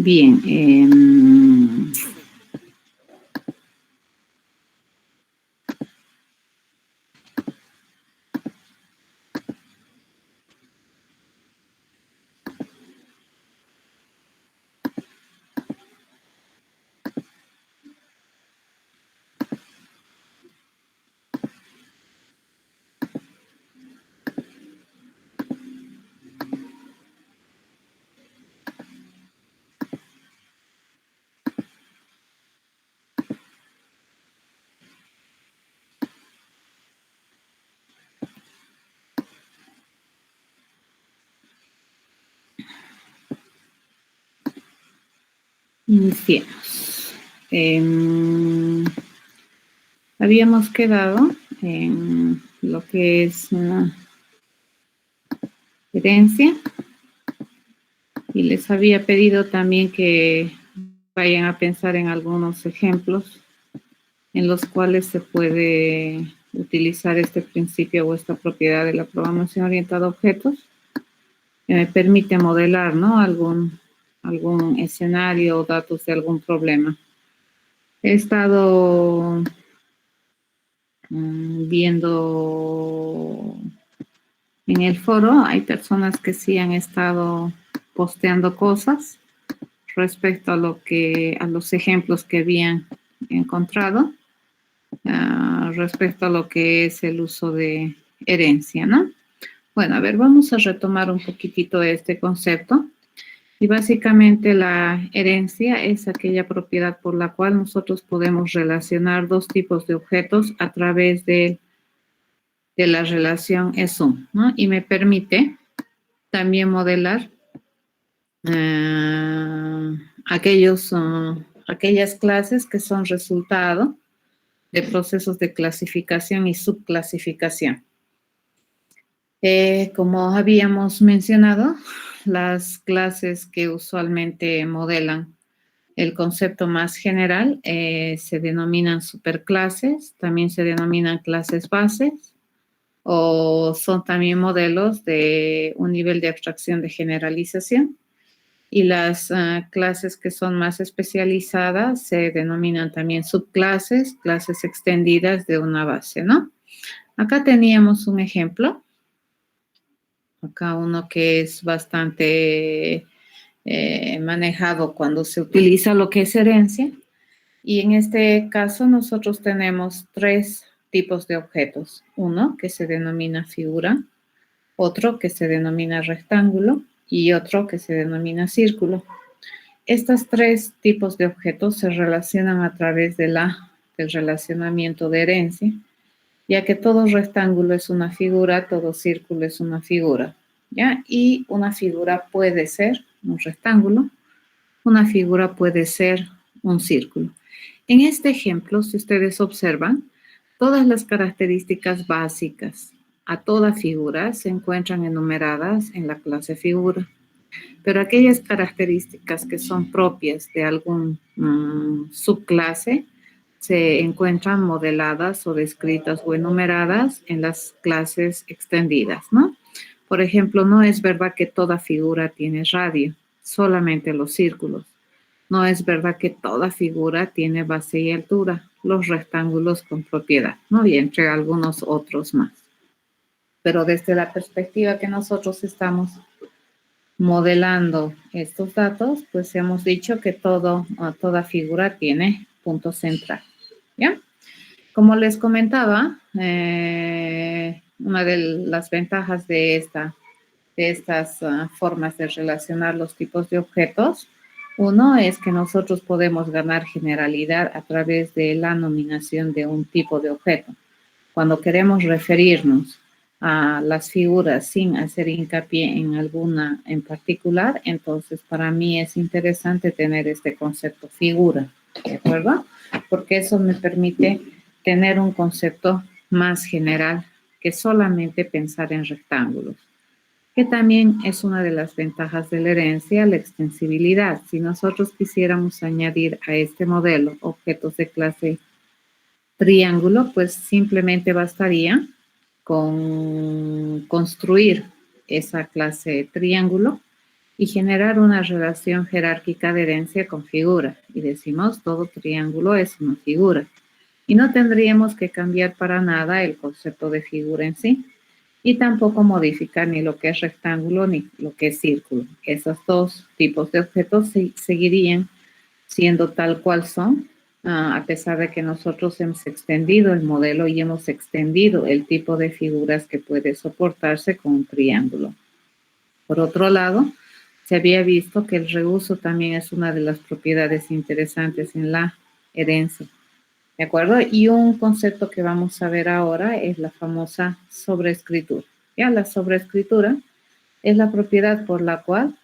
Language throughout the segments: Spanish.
Bien. Iniciemos. Habíamos quedado en lo que es herencia y les había pedido también que vayan a pensar en algunos ejemplos en los cuales se puede utilizar este principio o esta propiedad de la programación orientada a objetos, que me permite modelar, ¿no?, algún escenario o datos de algún problema. He estado viendo en el foro, hay personas que sí han estado posteando cosas respecto a los ejemplos que habían encontrado, respecto a lo que es el uso de herencia, ¿no? Bueno, a ver, vamos a retomar un poquitito este concepto. Y básicamente la herencia es aquella propiedad por la cual nosotros podemos relacionar dos tipos de objetos a través de la relación ESUM, ¿no? Y me permite también modelar aquellas clases que son resultado de procesos de clasificación y subclasificación. Como habíamos mencionado, las clases que usualmente modelan el concepto más general se denominan superclases, también se denominan clases bases, o son también modelos de un nivel de abstracción de generalización. Y las clases que son más especializadas se denominan también subclases, clases extendidas de una base, ¿no? Acá teníamos un ejemplo. Acá uno que es bastante manejado cuando se utiliza lo que es herencia. Y en este caso nosotros tenemos tres tipos de objetos. Uno que se denomina figura, otro que se denomina rectángulo y otro que se denomina círculo. Estos tres tipos de objetos se relacionan a través del relacionamiento de herencia, ya que todo rectángulo es una figura, todo círculo es una figura, ¿ya? Y una figura puede ser un rectángulo, una figura puede ser un círculo. En este ejemplo, si ustedes observan, todas las características básicas a toda figura se encuentran enumeradas en la clase figura, pero aquellas características que son propias de algún subclase se encuentran modeladas o descritas o enumeradas en las clases extendidas, ¿no? Por ejemplo, no es verdad que toda figura tiene radio, solamente los círculos. No es verdad que toda figura tiene base y altura, los rectángulos con propiedad, ¿no? Y entre algunos otros más. Pero desde la perspectiva que nosotros estamos modelando estos datos, pues hemos dicho que toda figura tiene punto central, ¿ya? Como les comentaba, una de las ventajas de estas formas de relacionar los tipos de objetos, uno es que nosotros podemos ganar generalidad a través de la nominación de un tipo de objeto. Cuando queremos referirnos a las figuras sin hacer hincapié en alguna en particular, entonces para mí es interesante tener este concepto figura, ¿de acuerdo? Porque eso me permite tener un concepto más general que solamente pensar en rectángulos, que también es una de las ventajas de la herencia, la extensibilidad. Si nosotros quisiéramos añadir a este modelo objetos de clase triángulo, pues simplemente bastaría con construir esa clase triángulo y generar una relación jerárquica de herencia con figura. Y decimos, todo triángulo es una figura. Y no tendríamos que cambiar para nada el concepto de figura en sí. Y tampoco modificar ni lo que es rectángulo ni lo que es círculo. Esos dos tipos de objetos seguirían siendo tal cual son, a pesar de que nosotros hemos extendido el modelo y hemos extendido el tipo de figuras que puede soportarse con un triángulo. Por otro lado, se había visto que el reuso también es una de las propiedades interesantes en la herencia. ¿De acuerdo? Y un concepto que vamos a ver ahora es la famosa sobreescritura. Ya, la sobreescritura es la propiedad por la cual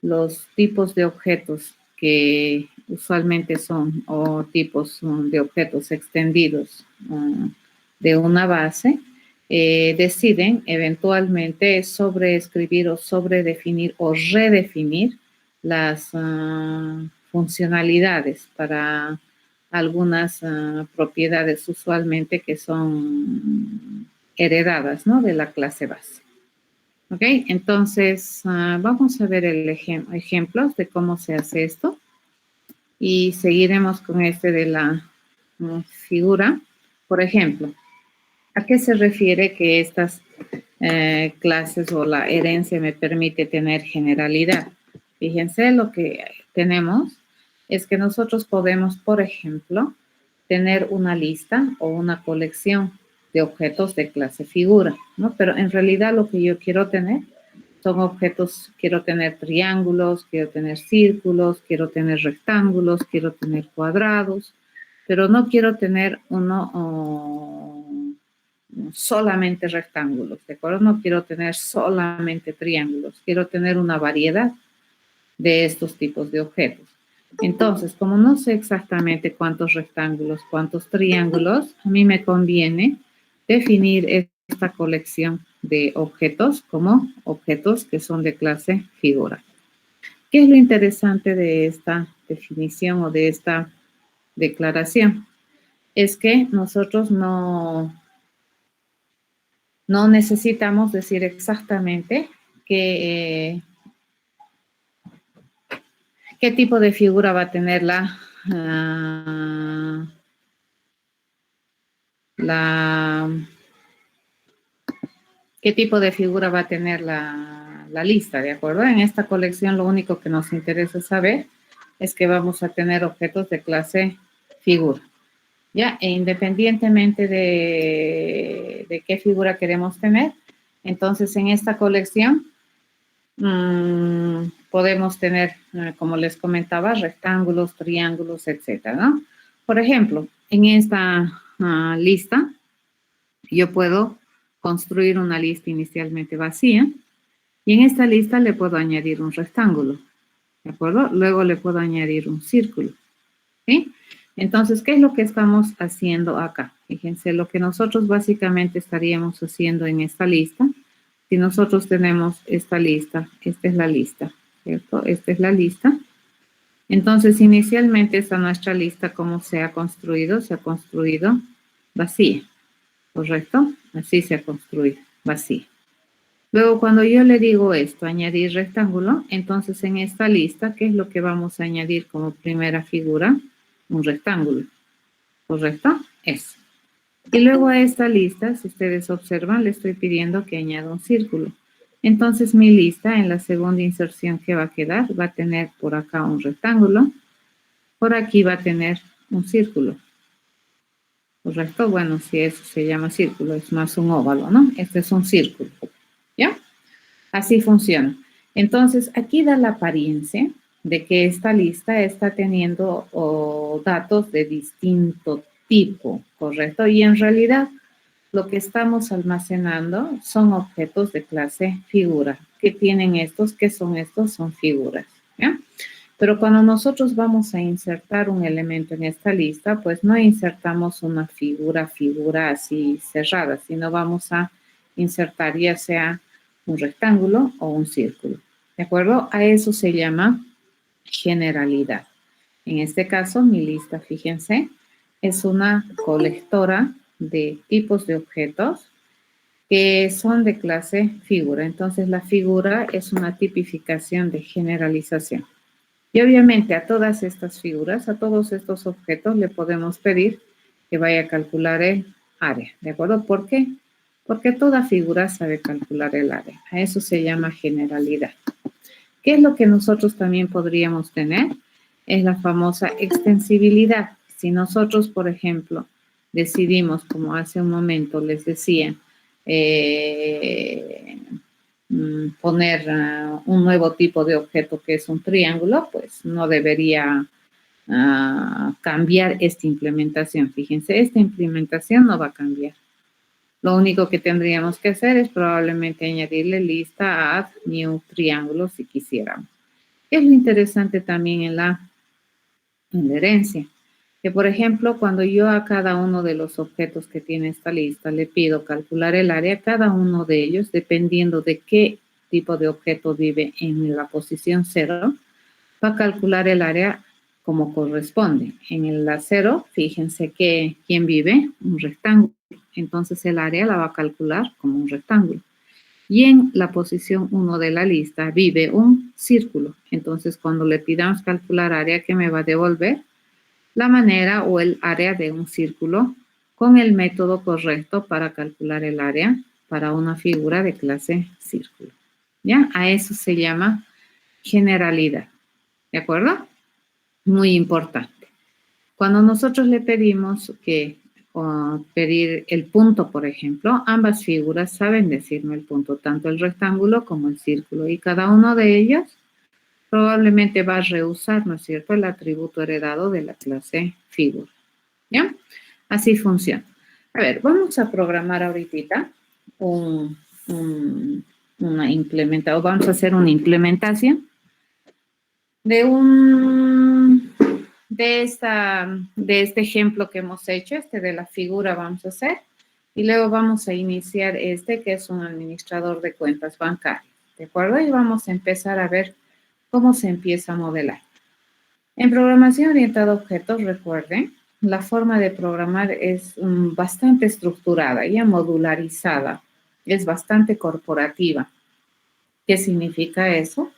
los tipos de objetos que usualmente son o tipos de objetos extendidos de una base deciden eventualmente sobreescribir o sobredefinir o redefinir las funcionalidades para algunas propiedades usualmente que son heredadas, ¿no? De la clase base. ¿Ok? Entonces, vamos a ver el ejemplos de cómo se hace esto y seguiremos con este de la figura. Por ejemplo, ¿a qué se refiere que estas clases o la herencia me permite tener generalidad? Fíjense, lo que tenemos es que nosotros podemos, por ejemplo, tener una lista o una colección de objetos de clase figura, ¿no? Pero en realidad lo que yo quiero tener son objetos, quiero tener triángulos, quiero tener círculos, quiero tener rectángulos, quiero tener cuadrados, pero no quiero tener solamente rectángulos, ¿de acuerdo? No quiero tener solamente triángulos, quiero tener una variedad de estos tipos de objetos. Entonces, como no sé exactamente cuántos rectángulos, cuántos triángulos, a mí me conviene definir esta colección de objetos como objetos que son de clase figura. ¿Qué es lo interesante de esta definición o de esta declaración? Es que nosotros no necesitamos decir exactamente qué tipo de figura va a tener qué tipo de figura va a tener la lista, ¿de acuerdo? En esta colección lo único que nos interesa saber es que vamos a tener objetos de clase figura. ¿Ya? E independientemente de qué figura queremos tener, entonces en esta colección podemos tener, como les comentaba, rectángulos, triángulos, etcétera, ¿no? Por ejemplo, en esta lista, yo puedo construir una lista inicialmente vacía y en esta lista le puedo añadir un rectángulo, ¿de acuerdo? Luego le puedo añadir un círculo, ¿sí? Entonces, ¿qué es lo que estamos haciendo acá? Fíjense, lo que nosotros básicamente estaríamos haciendo en esta lista, si nosotros tenemos esta lista, esta es la lista, ¿cierto? Esta es la lista. Entonces, inicialmente está nuestra lista, ¿cómo se ha construido? Se ha construido vacía, ¿correcto? Así se ha construido, vacía. Luego, cuando yo le digo esto, añadir rectángulo, entonces en esta lista, ¿qué es lo que vamos a añadir como primera figura? Un rectángulo, ¿correcto? Eso. Y luego a esta lista, si ustedes observan, le estoy pidiendo que añada un círculo. Entonces mi lista, en la segunda inserción que va a quedar, va a tener por acá un rectángulo, por aquí va a tener un círculo, ¿correcto? Bueno, si eso se llama círculo, es más un óvalo, ¿no? Este es un círculo, ¿ya? Así funciona. Entonces, aquí da la apariencia de que esta lista está teniendo datos de distinto tipo, ¿correcto? Y en realidad, lo que estamos almacenando son objetos de clase figura. ¿Qué tienen estos? ¿Qué son estos? Son figuras, ¿ya? Pero cuando nosotros vamos a insertar un elemento en esta lista, pues no insertamos una figura así cerrada, sino vamos a insertar ya sea un rectángulo o un círculo. ¿De acuerdo? A eso se llama generalidad. En este caso, mi lista, fíjense, es una colectora de tipos de objetos que son de clase figura. Entonces, la figura es una tipificación de generalización. Y obviamente a todas estas figuras, a todos estos objetos, le podemos pedir que vaya a calcular el área, ¿de acuerdo? ¿Por qué? Porque toda figura sabe calcular el área. A eso se llama generalidad. ¿Qué es lo que nosotros también podríamos tener? Es la famosa extensibilidad. Si nosotros, por ejemplo, decidimos, como hace un momento les decía, poner un nuevo tipo de objeto que es un triángulo, pues no debería cambiar esta implementación. Fíjense, esta implementación no va a cambiar. Lo único que tendríamos que hacer es probablemente añadirle lista add new triángulo si quisiéramos. Es lo interesante también en la herencia, que por ejemplo, cuando yo a cada uno de los objetos que tiene esta lista le pido calcular el área, cada uno de ellos, dependiendo de qué tipo de objeto vive en la posición 0, va a calcular el área como corresponde. En la 0, fíjense que ¿quién vive? Un rectángulo. Entonces el área la va a calcular como un rectángulo. Y en la posición 1 de la lista vive un círculo. Entonces cuando le pidamos calcular área, ¿qué me va a devolver? La manera o el área de un círculo con el método correcto para calcular el área para una figura de clase círculo. ¿Ya? A eso se llama generalidad. ¿De acuerdo? Muy importante. Cuando nosotros le pedimos que pedir el punto, por ejemplo, ambas figuras saben decirme el punto, tanto el rectángulo como el círculo, y cada uno de ellos probablemente va a rehusar, ¿no es cierto?, el atributo heredado de la clase figura. ¿Ya? Así funciona. A ver, vamos a programar ahorita una implementación, vamos a hacer una implementación de este ejemplo que hemos hecho, de la figura vamos a hacer, y luego vamos a iniciar que es un administrador de cuentas bancarias, ¿de acuerdo? Y vamos a empezar a ver cómo se empieza a modelar. En programación orientada a objetos, recuerden, la forma de programar es bastante estructurada, ya modularizada, es bastante corporativa. ¿Qué significa eso?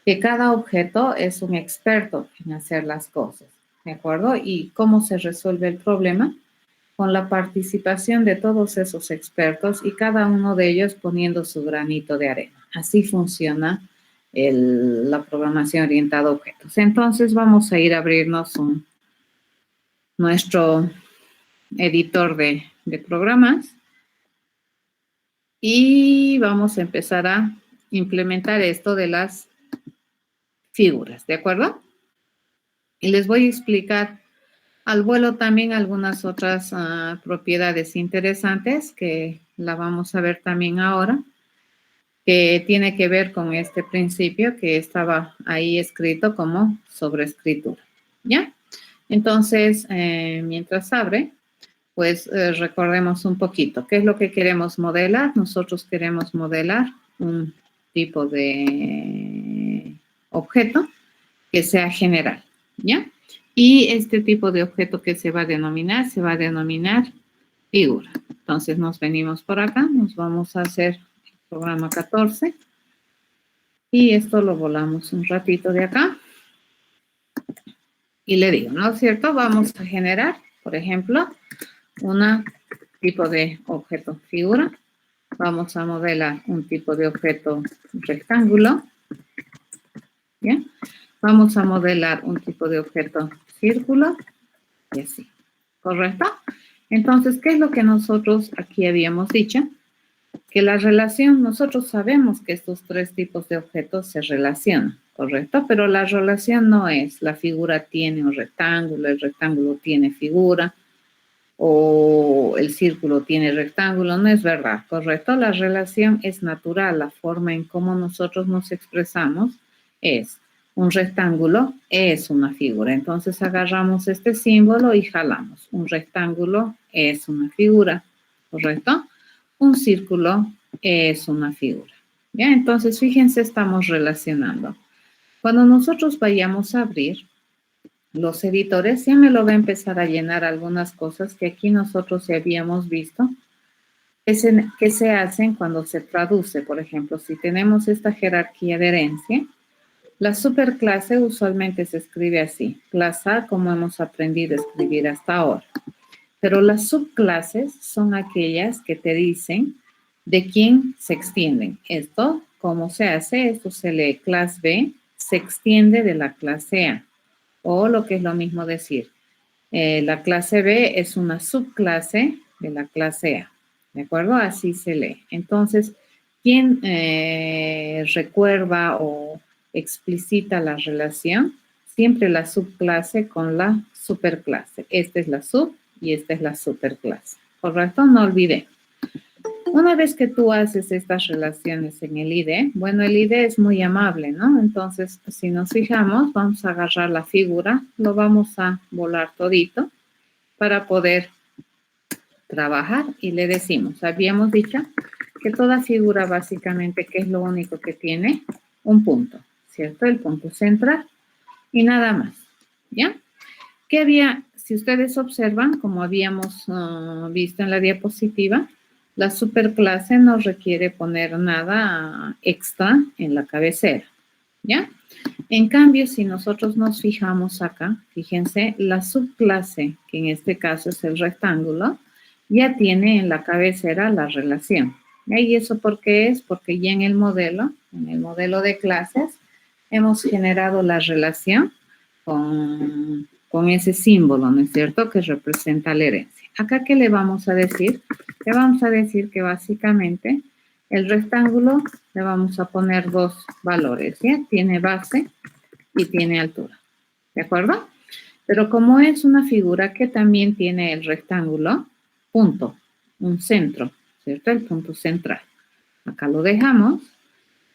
Que cada objeto es un experto en hacer las cosas, ¿de acuerdo? ¿Y cómo se resuelve el problema? Con la participación de todos esos expertos y cada uno de ellos poniendo su granito de arena. Así funciona la programación orientada a objetos. Entonces vamos a ir a abrirnos nuestro editor de programas y vamos a empezar a implementar esto de las figuras, ¿de acuerdo? Y les voy a explicar al vuelo también algunas otras propiedades interesantes que la vamos a ver también ahora, que tiene que ver con este principio que estaba ahí escrito como sobreescritura, ¿ya? Entonces, mientras abre, pues recordemos un poquito. ¿Qué es lo que queremos modelar? Nosotros queremos modelar un tipo de objeto que sea general, ¿ya? Y este tipo de objeto que se va a denominar figura. Entonces nos venimos por acá, nos vamos a hacer el programa 14 y esto lo volamos un ratito de acá. Y le digo, ¿no es cierto? Vamos a generar, por ejemplo, un tipo de objeto figura. Vamos a modelar un tipo de objeto rectángulo. ¿Bien? Vamos a modelar un tipo de objeto círculo y así. ¿Correcto? Entonces, ¿qué es lo que nosotros aquí habíamos dicho? Que la relación, nosotros sabemos que estos tres tipos de objetos se relacionan, ¿correcto? Pero la relación no es la figura tiene un rectángulo, el rectángulo tiene figura, o el círculo tiene rectángulo, no es verdad, ¿correcto? La relación es natural, la forma en cómo nosotros nos expresamos es un rectángulo es una figura. Entonces agarramos este símbolo y jalamos. Un rectángulo es una figura, ¿correcto? Un círculo es una figura. ¿Ya? Entonces, fíjense, estamos relacionando. Cuando nosotros vayamos a abrir los editores, ya me lo va a empezar a llenar algunas cosas que aquí nosotros ya habíamos visto ¿Qué se hacen cuando se traduce? Por ejemplo, si tenemos esta jerarquía de herencia, la superclase usualmente se escribe así, clase A, como hemos aprendido a escribir hasta ahora. Pero las subclases son aquellas que te dicen de quién se extienden. Esto, ¿cómo se hace? Esto se lee clase B, se extiende de la clase A. O lo que es lo mismo decir, la clase B es una subclase de la clase A. ¿De acuerdo? Así se lee. Entonces, ¿quién recuerda o explicita la relación? Siempre la subclase con la superclase. Esta es la sub y esta es la superclase. ¿Correcto? No olvide. Una vez que tú haces estas relaciones en el IDE, bueno, el IDE es muy amable, ¿no? Entonces, si nos fijamos, vamos a agarrar la figura, lo vamos a volar todito para poder trabajar y le decimos, habíamos dicho que toda figura básicamente, ¿qué es lo único que tiene? Un punto, ¿cierto? El punto central y nada más, ¿ya? ¿Qué había? Si ustedes observan, como habíamos visto en la diapositiva, la superclase no requiere poner nada extra en la cabecera, ¿ya? En cambio, si nosotros nos fijamos acá, fíjense, la subclase, que en este caso es el rectángulo, ya tiene en la cabecera la relación. ¿Y eso por qué es? Porque ya en el modelo de clases, hemos generado la relación con ese símbolo, ¿no es cierto?, que representa la herencia. Acá, ¿qué le vamos a decir? Le vamos a decir que básicamente el rectángulo le vamos a poner dos valores, ¿ya? Tiene base y tiene altura, ¿de acuerdo? Pero como es una figura que también tiene el rectángulo, punto, un centro, ¿cierto? El punto central. Acá lo dejamos.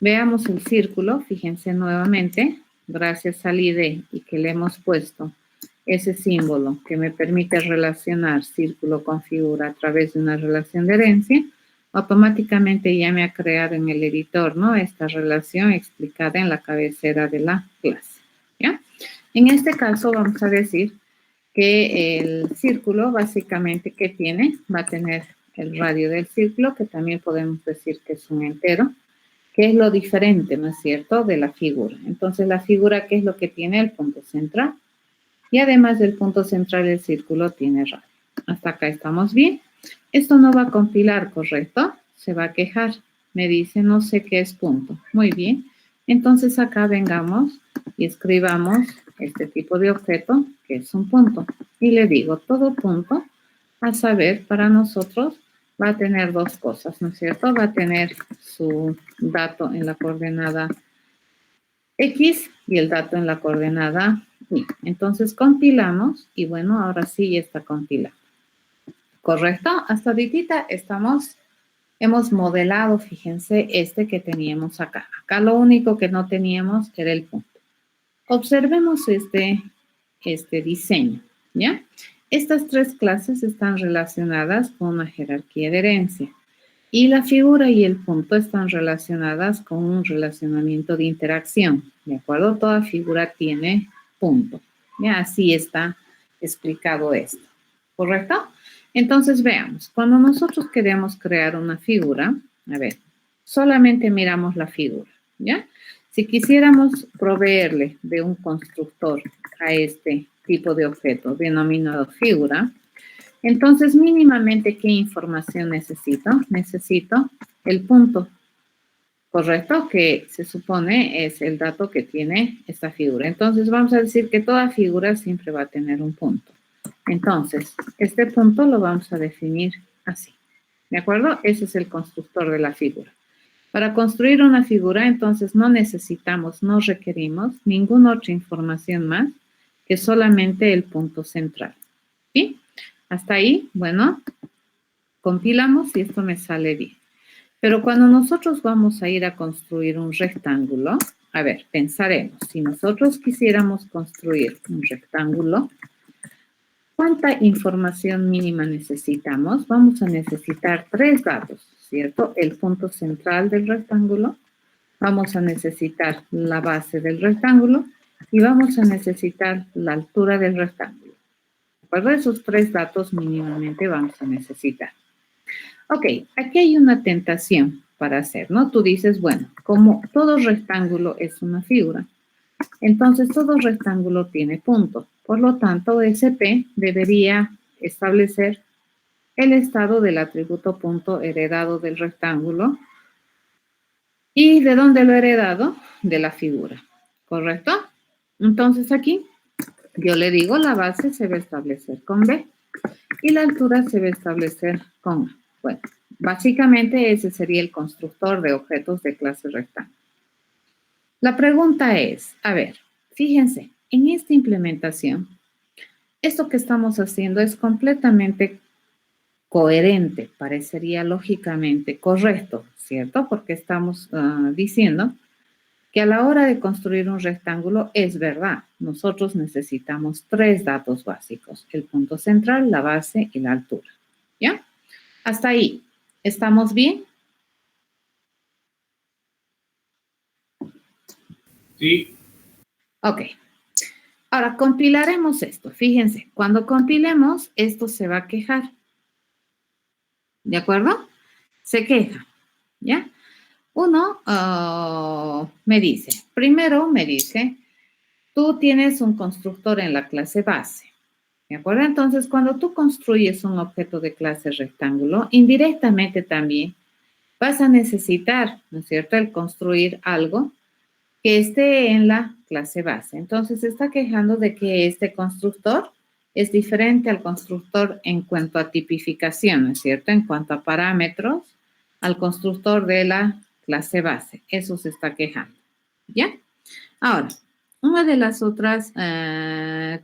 Veamos el círculo, fíjense nuevamente, gracias al ID y que le hemos puesto ese símbolo que me permite relacionar círculo con figura a través de una relación de herencia, automáticamente ya me ha creado en el editor, ¿no?, esta relación explicada en la cabecera de la clase, ¿ya? En este caso vamos a decir que el círculo básicamente que tiene, va a tener el radio del círculo, que también podemos decir que es un entero, que es lo diferente, ¿no es cierto?, de la figura. Entonces, la figura, ¿qué es lo que tiene? El punto central. Y además del punto central, el círculo tiene radio. Hasta acá estamos bien. Esto no va a compilar, ¿correcto? Se va a quejar. Me dice, no sé qué es punto. Muy bien. Entonces, acá vengamos y escribamos este tipo de objeto, que es un punto. Y le digo, todo punto, a saber, para nosotros, va a tener dos cosas, ¿no es cierto? Va a tener su dato en la coordenada X y el dato en la coordenada Y. Entonces compilamos y bueno, ahora sí ya está compilado. ¿Correcto? Hasta ahorita hemos modelado, fíjense, este que teníamos acá. Acá lo único que no teníamos era el punto. Observemos este diseño, ¿ya? Estas tres clases están relacionadas con una jerarquía de herencia y la figura y el punto están relacionadas con un relacionamiento de interacción, ¿de acuerdo? Toda figura tiene punto, ¿ya? Así está explicado esto, ¿correcto? Entonces veamos, cuando nosotros queremos crear una figura, a ver, solamente miramos la figura, ¿ya? Si quisiéramos proveerle de un constructor a este tipo de objeto denominado figura, entonces mínimamente, ¿qué información necesito? Necesito el punto, ¿correcto? Que se supone es el dato que tiene esta figura. Entonces vamos a decir que toda figura siempre va a tener un punto. Entonces, este punto lo vamos a definir así, ¿de acuerdo? Ese es el constructor de la figura. Para construir una figura, entonces, no necesitamos, no requerimos ninguna otra información más que solamente el punto central. ¿Sí? Hasta ahí, bueno, compilamos y esto me sale bien. Pero cuando nosotros vamos a ir a construir un rectángulo, a ver, pensaremos, si nosotros quisiéramos construir un rectángulo, ¿cuánta información mínima necesitamos? Vamos a necesitar tres datos, ¿cierto? El punto central del rectángulo, vamos a necesitar la base del rectángulo y vamos a necesitar la altura del rectángulo. ¿De acuerdo? Esos tres datos mínimamente vamos a necesitar. Ok, aquí hay una tentación para hacer, ¿no? Tú dices, bueno, como todo rectángulo es una figura, entonces todo rectángulo tiene punto. Por lo tanto, SP debería establecer el estado del atributo punto heredado del rectángulo. ¿Y de dónde lo he heredado? De la figura, ¿correcto? Entonces aquí yo le digo la base se va a establecer con B y la altura se va a establecer con A. Bueno, básicamente ese sería el constructor de objetos de clase rectángulo. La pregunta es, a ver, fíjense, en esta implementación, esto que estamos haciendo es completamente coherente, parecería lógicamente correcto, ¿cierto? Porque estamos diciendo que a la hora de construir un rectángulo es verdad, nosotros necesitamos 3 datos básicos, el punto central, la base y la altura, ¿ya? Hasta ahí, ¿estamos bien? Sí. Ok. Ahora, compilaremos esto. Fíjense, cuando compilemos, esto se va a quejar. ¿De acuerdo? Se queja, ¿ya? Uno primero me dice, tú tienes un constructor en la clase base. ¿De acuerdo? Entonces, cuando tú construyes un objeto de clase rectángulo, indirectamente también vas a necesitar, ¿no es cierto?, el construir algo que esté en la clase base. Entonces, se está quejando de que este constructor es diferente al constructor en cuanto a tipificación, ¿no es cierto?, en cuanto a parámetros, al constructor de la clase base. Eso se está quejando, ¿ya? Ahora, una de las otras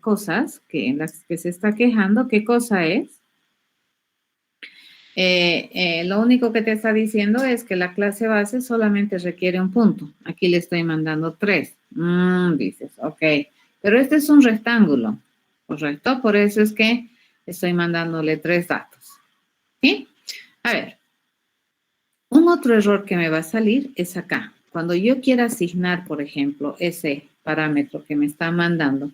cosas en las que se está quejando, ¿qué cosa es? Lo único que te está diciendo es que la clase base solamente requiere un punto. Aquí le estoy mandando 3. Dices, ok, pero este es un rectángulo, ¿correcto? Por eso es que estoy mandándole 3 datos. ¿Sí? A ver, un otro error que me va a salir es acá. Cuando yo quiera asignar, por ejemplo, ese parámetro que me está mandando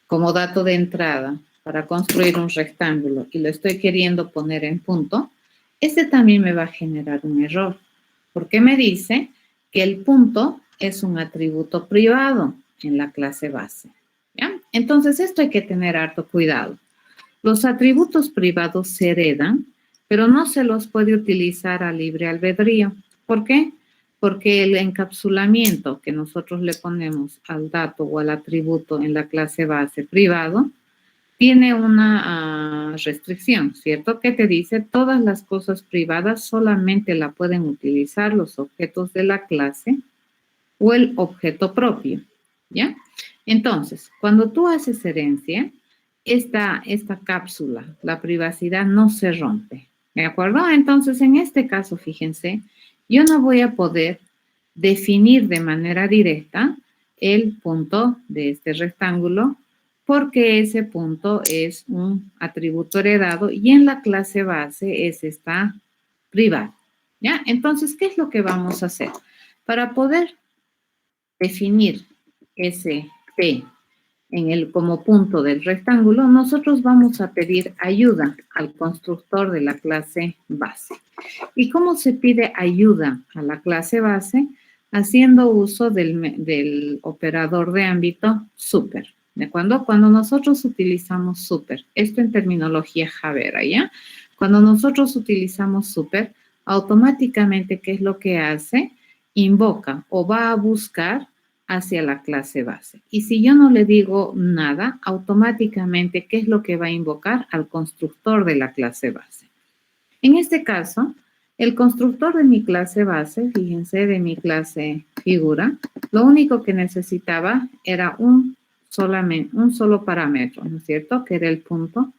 como dato de entrada para construir un rectángulo y lo estoy queriendo poner en punto, este también me va a generar un error, porque me dice que el punto es un atributo privado en la clase base. ¿Ya? Entonces, esto hay que tener harto cuidado. Los atributos privados se heredan, pero no se los puede utilizar a libre albedrío. ¿Por qué? Porque el encapsulamiento que nosotros le ponemos al dato o al atributo en la clase base privado tiene una restricción, ¿cierto? Que te dice todas las cosas privadas solamente la pueden utilizar los objetos de la clase o el objeto propio, ¿ya? Entonces, cuando tú haces herencia, esta cápsula, la privacidad no se rompe, ¿de acuerdo? Entonces, en este caso, fíjense, yo no voy a poder definir de manera directa el punto de este rectángulo porque ese punto es un atributo heredado y en la clase base está privado, ¿ya? Entonces, ¿qué es lo que vamos a hacer? Para poder definir ese P como punto del rectángulo, nosotros vamos a pedir ayuda al constructor de la clase base. ¿Y cómo se pide ayuda a la clase base? Haciendo uso del operador de ámbito super. ¿De acuerdo? Cuando nosotros utilizamos super, esto en terminología Javera, ¿ya? Cuando nosotros utilizamos super, automáticamente, ¿qué es lo que hace? Invoca o va a buscar hacia la clase base. Y si yo no le digo nada, automáticamente, ¿qué es lo que va a invocar? Al constructor de la clase base. En este caso, el constructor de mi clase base, fíjense, de mi clase figura, lo único que necesitaba era un solo parámetro, ¿no es cierto? Que era el punto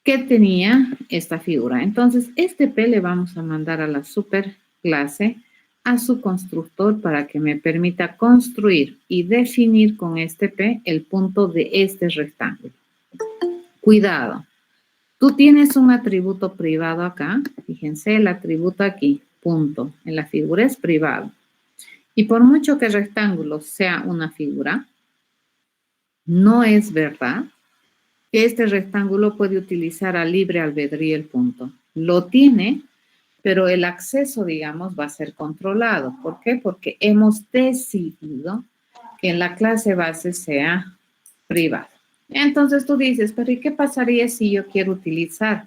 que tenía esta figura. Entonces, este P le vamos a mandar a la superclase a su constructor para que me permita construir y definir con este P el punto de este rectángulo. Cuidado, tú tienes un atributo privado acá, fíjense el atributo aquí, punto, en la figura es privado. Y por mucho que el rectángulo sea una figura, no es verdad que este rectángulo puede utilizar a libre albedrío el punto. lo tiene, pero el acceso, digamos, va a ser controlado. ¿Por qué? Porque hemos decidido que la clase base sea privada. Entonces tú dices, pero ¿y qué pasaría si yo quiero utilizar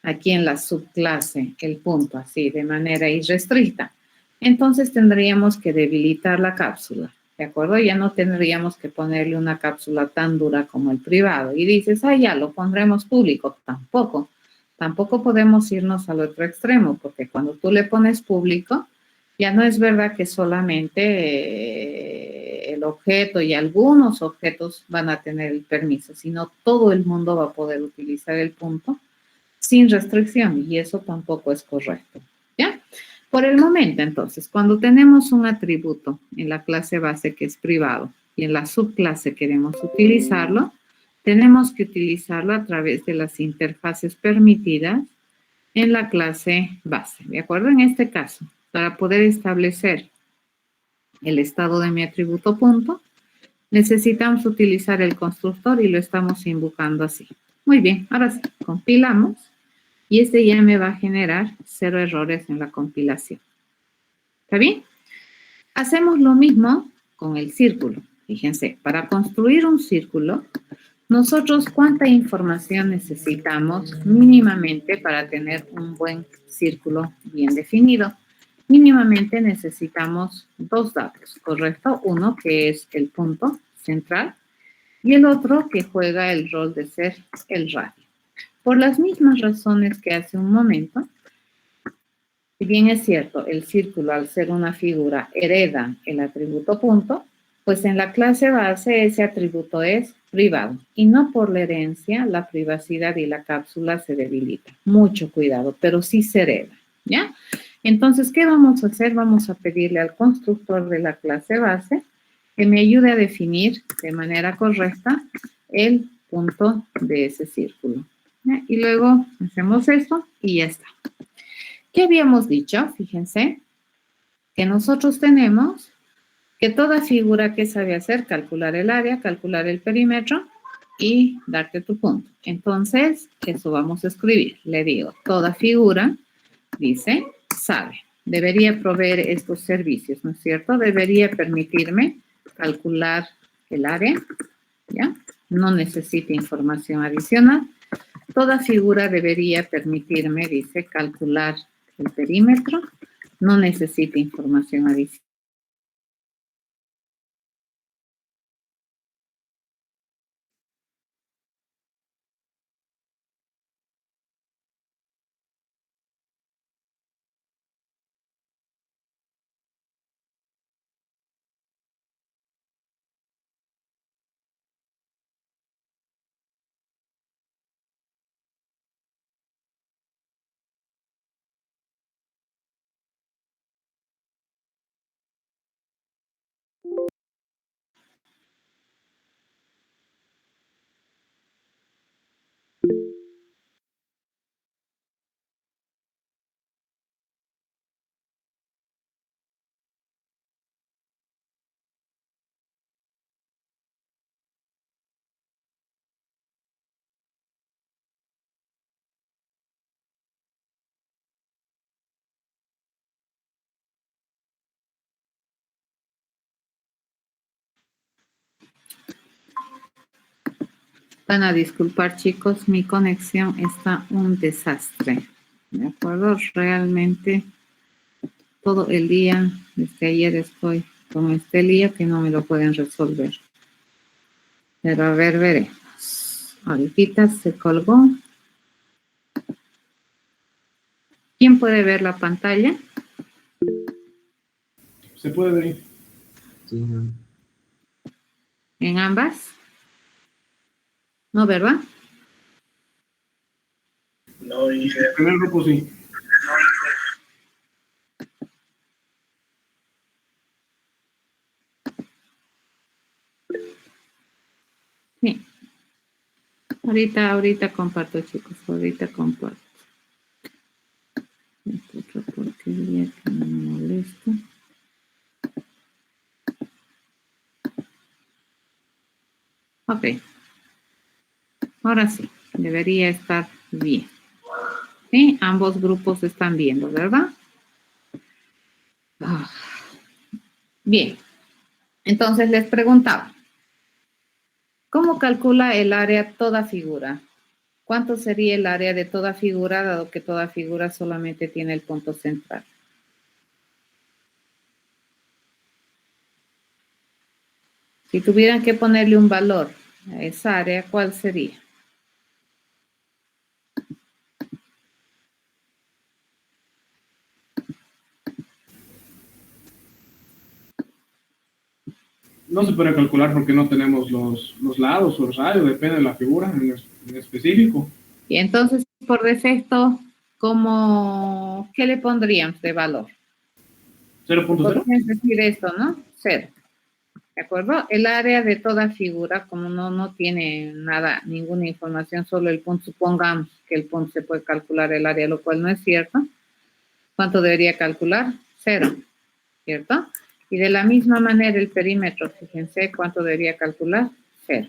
aquí en la subclase el punto así de manera irrestricta? Entonces tendríamos que debilitar la cápsula, ¿de acuerdo? Ya no tendríamos que ponerle una cápsula tan dura como el privado. Y dices, ah, ya, lo pondremos público. Tampoco podemos irnos al otro extremo, porque cuando tú le pones público, ya no es verdad que solamente el objeto y algunos objetos van a tener el permiso, sino todo el mundo va a poder utilizar el punto sin restricción, y eso tampoco es correcto, ¿ya? Por el momento, entonces, cuando tenemos un atributo en la clase base que es privado y en la subclase queremos utilizarlo, tenemos que utilizarlo a través de las interfaces permitidas en la clase base, ¿de acuerdo? En este caso, para poder establecer el estado de mi atributo punto, necesitamos utilizar el constructor y lo estamos invocando así. Muy bien, ahora sí, compilamos y este ya me va a generar 0 errores en la compilación. ¿Está bien? Hacemos lo mismo con el círculo. Fíjense, para construir un círculo, nosotros cuánta información necesitamos mínimamente para tener un buen círculo bien definido. Mínimamente necesitamos 2 datos, ¿correcto? Uno que es el punto central y el otro que juega el rol de ser el radio. Por las mismas razones que hace un momento, si bien es cierto, el círculo al ser una figura hereda el atributo punto, pues en la clase base ese atributo es privado y no por la herencia la privacidad y la cápsula se debilita. Mucho cuidado, pero sí se hereda, ¿ya? Entonces, ¿qué vamos a hacer? Vamos a pedirle al constructor de la clase base que me ayude a definir de manera correcta el punto de ese círculo, ¿ya? Y luego hacemos esto y ya está. ¿Qué habíamos dicho? Fíjense que nosotros tenemos que toda figura que sabe hacer, calcular el área, calcular el perímetro y darte tu punto. Entonces, eso vamos a escribir. Le digo, toda figura, dice, sabe. Debería proveer estos servicios, ¿no es cierto? Debería permitirme calcular el área, ¿ya? No necesita información adicional. Toda figura debería permitirme, dice, calcular el perímetro. No necesita información adicional. Van a disculpar, chicos, mi conexión está un desastre. ¿De acuerdo? Realmente todo el día, desde ayer estoy con este lío que no me lo pueden resolver. Pero a ver, veremos. Ahorita se colgó. ¿Quién puede ver la pantalla? Se puede ver. Sí. ¿En ambas? No, ¿verdad? No, dije. El primer grupo sí. Sí. Ahorita comparto, chicos. Ahorita comparto. Esta otra porquería que me molesta. Ok. Ahora sí. Debería estar bien. ¿Sí? Ambos grupos están viendo, ¿verdad? Bien. Entonces les preguntaba, ¿cómo calcula el área toda figura? ¿Cuánto sería el área de toda figura, dado que toda figura solamente tiene el punto central? Si tuvieran que ponerle un valor a esa área, ¿cuál sería? No se puede calcular porque no tenemos los lados o el radio, depende de la figura en específico. Y entonces, por defecto, ¿qué le pondríamos de valor? 0.0. Podríamos decir esto, ¿no? 0. ¿De acuerdo? El área de toda figura, como no tiene nada, ninguna información, solo el punto, supongamos que el punto se puede calcular el área, lo cual no es cierto. ¿Cuánto debería calcular? 0, ¿cierto? Y de la misma manera el perímetro, fíjense, ¿cuánto debería calcular? 0.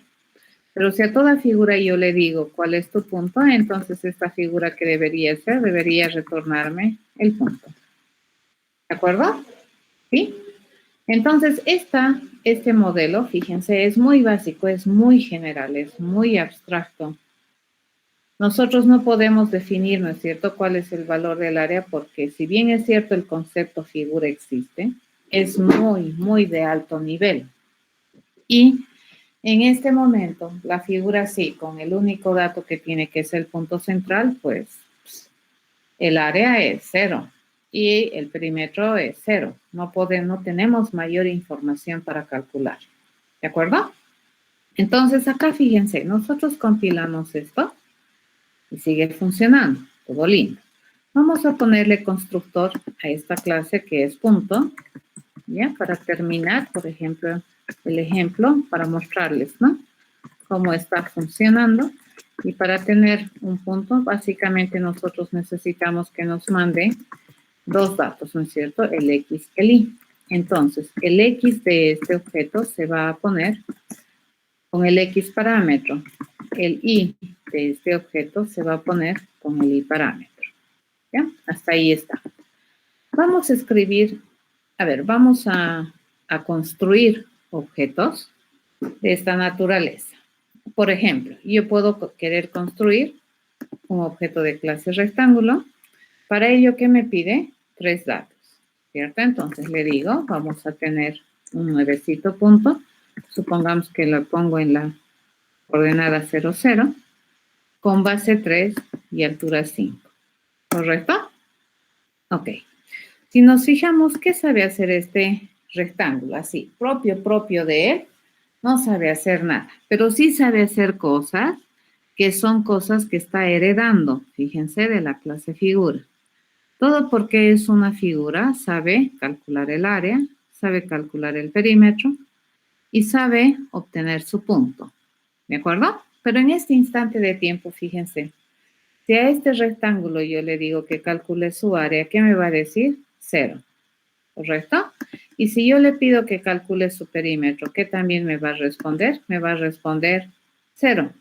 Pero si a toda figura yo le digo cuál es tu punto, entonces esta figura que debería ser, debería retornarme el punto. ¿De acuerdo? ¿Sí? Entonces, este modelo, fíjense, es muy básico, es muy general, es muy abstracto. Nosotros no podemos definir, ¿no es cierto?, cuál es el valor del área, porque si bien es cierto el concepto figura existe, es muy, muy de alto nivel. Y en este momento, la figura sí, con el único dato que tiene, que es el punto central, pues el área es 0 y el perímetro es 0. No tenemos mayor información para calcular. ¿De acuerdo? Entonces, acá fíjense, nosotros compilamos esto y sigue funcionando. Todo lindo. Vamos a ponerle constructor a esta clase que es punto, ¿ya? Para terminar, por ejemplo, el ejemplo para mostrarles, ¿no?, cómo está funcionando. Y para tener un punto, básicamente nosotros necesitamos que nos mande dos datos, ¿no es cierto? El X y el Y. Entonces, el X de este objeto se va a poner con el X parámetro. El Y de este objeto se va a poner con el Y parámetro. ¿Ya? Hasta ahí está. Vamos a escribir, vamos a construir objetos de esta naturaleza. Por ejemplo, yo puedo querer construir un objeto de clase rectángulo. Para ello, ¿qué me pide? 3 datos, ¿cierto? Entonces le digo, vamos a tener un nuevecito punto. Supongamos que lo pongo en la coordenada 0, 0, con base 3 y altura 5. ¿Correcto? Ok. Si nos fijamos, ¿qué sabe hacer este rectángulo? Así, propio de él, no sabe hacer nada, pero sí sabe hacer cosas que son cosas que está heredando, fíjense, de la clase figura. Todo porque es una figura, sabe calcular el área, sabe calcular el perímetro y sabe obtener su punto, ¿de acuerdo? Pero en este instante de tiempo, fíjense, si a este rectángulo yo le digo que calcule su área, ¿qué me va a decir? 0. ¿Correcto? Y si yo le pido que calcule su perímetro, ¿qué también me va a responder? Me va a responder 0.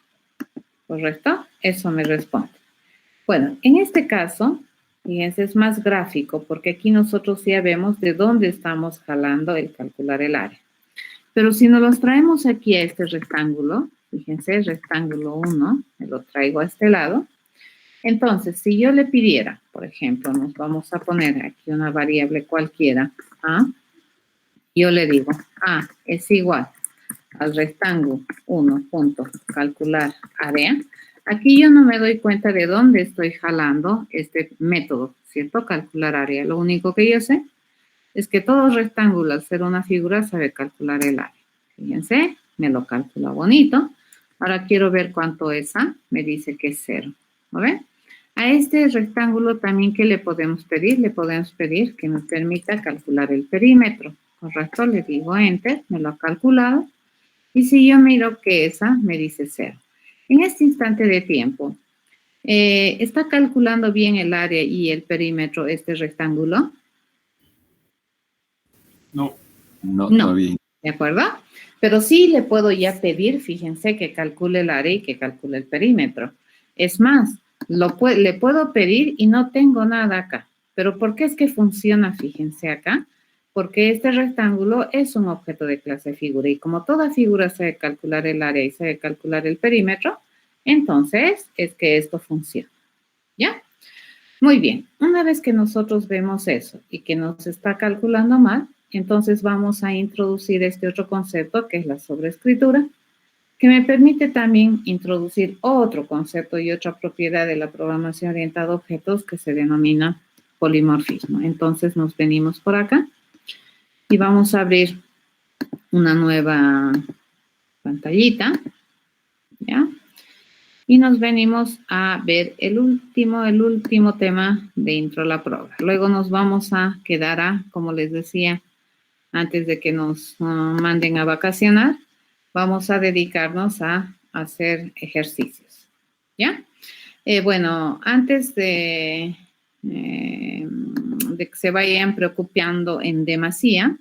¿Correcto? Eso me responde. Bueno, en este caso, fíjense, es más gráfico porque aquí nosotros ya vemos de dónde estamos jalando el calcular el área. Pero si nos los traemos aquí a este rectángulo, fíjense, el rectángulo 1, me lo traigo a este lado. Entonces, si yo le pidiera, por ejemplo, nos vamos a poner aquí una variable cualquiera, A, yo le digo, A es igual al rectángulo 1 punto calcular área. Aquí yo no me doy cuenta de dónde estoy jalando este método, ¿cierto? Calcular área. Lo único que yo sé es que todo rectángulo, al ser una figura, sabe calcular el área. Fíjense, me lo calcula bonito. Ahora quiero ver cuánto es A. Me dice que es 0. ¿Lo ven? A este rectángulo también, ¿qué le podemos pedir? Le podemos pedir que nos permita calcular el perímetro. Correcto, le digo Enter, me lo ha calculado. Y si yo miro que esa me dice 0. En este instante de tiempo, ¿está calculando bien el área y el perímetro este rectángulo? No. No, todavía. ¿De acuerdo? Pero sí le puedo ya pedir, fíjense, que calcule el área y que calcule el perímetro. Es más, Le puedo pedir y no tengo nada acá. ¿Pero por qué es que funciona? Fíjense acá. Porque este rectángulo es un objeto de clase figura y como toda figura se debe calcular el área y se debe calcular el perímetro, entonces es que esto funciona. ¿Ya? Muy bien. Una vez que nosotros vemos eso y que nos está calculando mal, entonces vamos a introducir este otro concepto que es la sobreescritura, que me permite también introducir otro concepto y otra propiedad de la programación orientada a objetos que se denomina polimorfismo. Entonces nos venimos por acá y vamos a abrir una nueva pantallita, ¿ya? Y nos venimos a ver el último tema de intro a la prueba. Luego nos vamos a quedar a, como les decía, antes de que nos manden a vacacionar, vamos a dedicarnos a hacer ejercicios, ¿ya? Bueno, antes de que se vayan preocupando en demasía,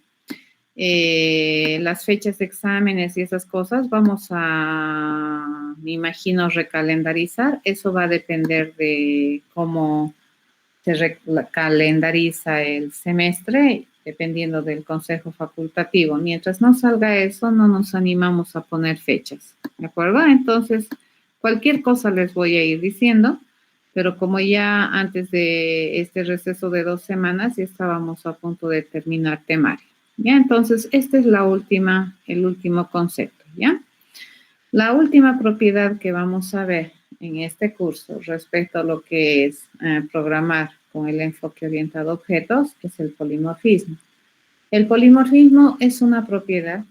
las fechas de exámenes y esas cosas, vamos a, me imagino, recalendarizar. Eso va a depender de cómo se recalendariza el semestre, dependiendo del consejo facultativo. Mientras no salga eso, no nos animamos a poner fechas, ¿de acuerdo? Entonces, cualquier cosa les voy a ir diciendo, pero como ya antes de este receso de 2 semanas, ya estábamos a punto de terminar temario. ¿Ya? Entonces, esta es el último concepto, ¿ya? La última propiedad que vamos a ver en este curso respecto a lo que es programar con el enfoque orientado a objetos es el polimorfismo. El polimorfismo es una propiedad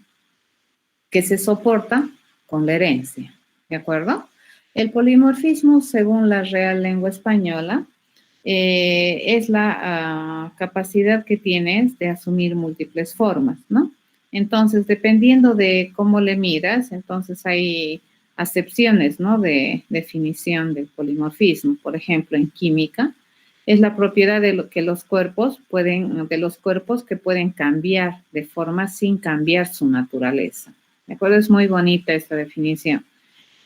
que se soporta con la herencia, ¿de acuerdo? El polimorfismo, según la Real Lengua Española, es la capacidad que tienes de asumir múltiples formas, ¿no? Entonces, dependiendo de cómo le miras, entonces hay acepciones, ¿no? De definición del polimorfismo. Por ejemplo, en química, es la propiedad de los cuerpos que pueden cambiar de forma sin cambiar su naturaleza. ¿De acuerdo? Es muy bonita esta definición.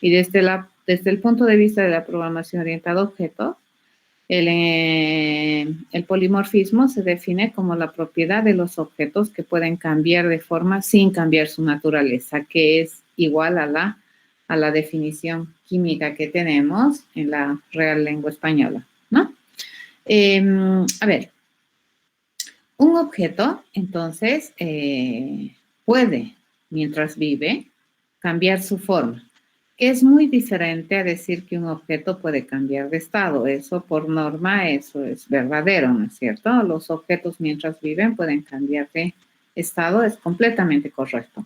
Y desde el punto de vista de la programación orientada a objetos, el polimorfismo se define como la propiedad de los objetos que pueden cambiar de forma sin cambiar su naturaleza, que es igual a la definición química que tenemos en la Real Lengua Española, ¿no? A ver, un objeto, entonces, puede, mientras vive, cambiar su forma. Es muy diferente a decir que un objeto puede cambiar de estado. Eso por norma, eso es verdadero, ¿no es cierto? Los objetos mientras viven pueden cambiar de estado, es completamente correcto.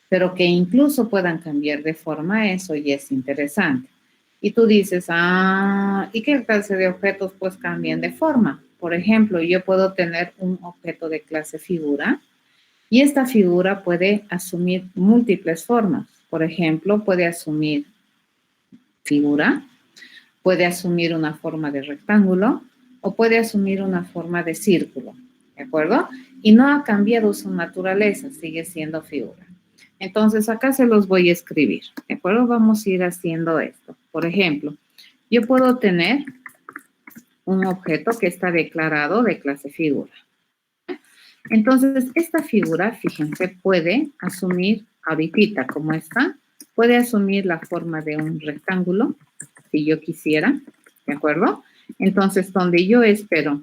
Pero que incluso puedan cambiar de forma, eso ya es interesante. Y tú dices, ¿y qué clase de objetos pues cambian de forma? Por ejemplo, yo puedo tener un objeto de clase figura y esta figura puede asumir múltiples formas. Por ejemplo, puede asumir figura, puede asumir una forma de rectángulo o puede asumir una forma de círculo, ¿de acuerdo? Y no ha cambiado su naturaleza, sigue siendo figura. Entonces, acá se los voy a escribir, ¿de acuerdo? Vamos a ir haciendo esto. Por ejemplo, yo puedo tener un objeto que está declarado de clase figura. Entonces, esta figura, fíjense, puede asumir, ahorita como está, puede asumir la forma de un rectángulo, si yo quisiera, ¿de acuerdo? Entonces, donde yo espero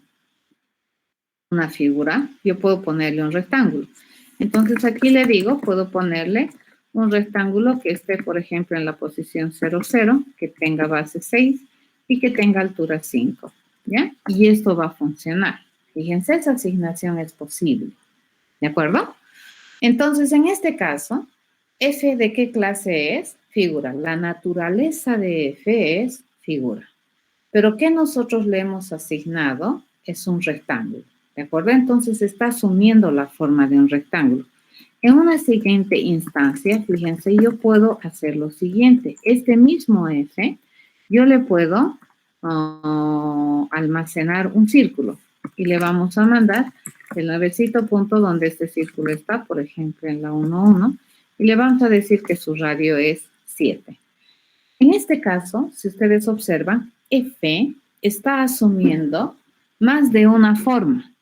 una figura, yo puedo ponerle un rectángulo. Entonces, aquí le digo, puedo ponerle un rectángulo que esté, por ejemplo, en la posición 0, 0, que tenga base 6 y que tenga altura 5, ¿ya? Y esto va a funcionar. Fíjense, esa asignación es posible, ¿de acuerdo? Entonces, en este caso, F ¿de qué clase es? Figura. La naturaleza de F es figura. Pero ¿qué nosotros le hemos asignado? Es un rectángulo, ¿de acuerdo? Entonces, está asumiendo la forma de un rectángulo. En una siguiente instancia, fíjense, yo puedo hacer lo siguiente. Este mismo F, yo le puedo almacenar un círculo y le vamos a mandar el nuevecito punto donde este círculo está, por ejemplo, en la 1, 1, y le vamos a decir que su radio es 7. En este caso, si ustedes observan, F está asumiendo más de una forma.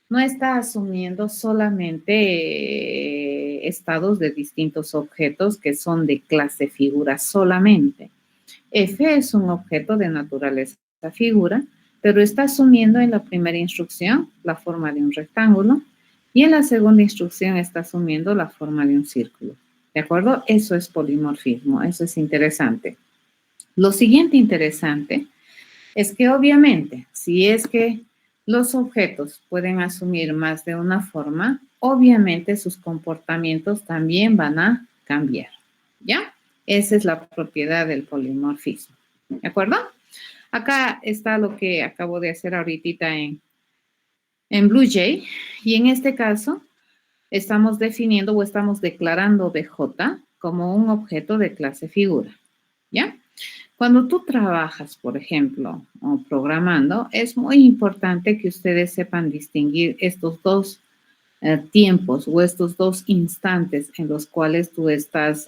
No está asumiendo solamente estados de distintos objetos que son de clase figura solamente. F es un objeto de naturaleza figura, pero está asumiendo en la primera instrucción la forma de un rectángulo y en la segunda instrucción está asumiendo la forma de un círculo. ¿De acuerdo? Eso es polimorfismo, eso es interesante. Lo siguiente interesante es que obviamente, si es que los objetos pueden asumir más de una forma, obviamente sus comportamientos también van a cambiar, ¿ya? Esa es la propiedad del polimorfismo, ¿de acuerdo? Acá está lo que acabo de hacer ahorita en BlueJ, y en este caso estamos definiendo o estamos declarando BJ como un objeto de clase figura, ¿ya? Cuando tú trabajas, por ejemplo, o programando, es muy importante que ustedes sepan distinguir estos dos tiempos o estos dos instantes en los cuales tú estás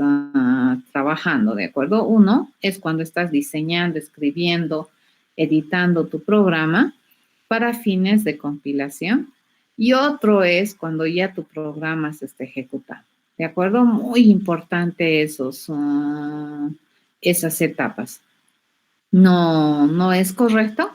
trabajando, ¿de acuerdo? Uno es cuando estás diseñando, escribiendo, editando tu programa para fines de compilación y otro es cuando ya tu programa se está ejecutando, ¿de acuerdo? Muy importante esas etapas. No es correcto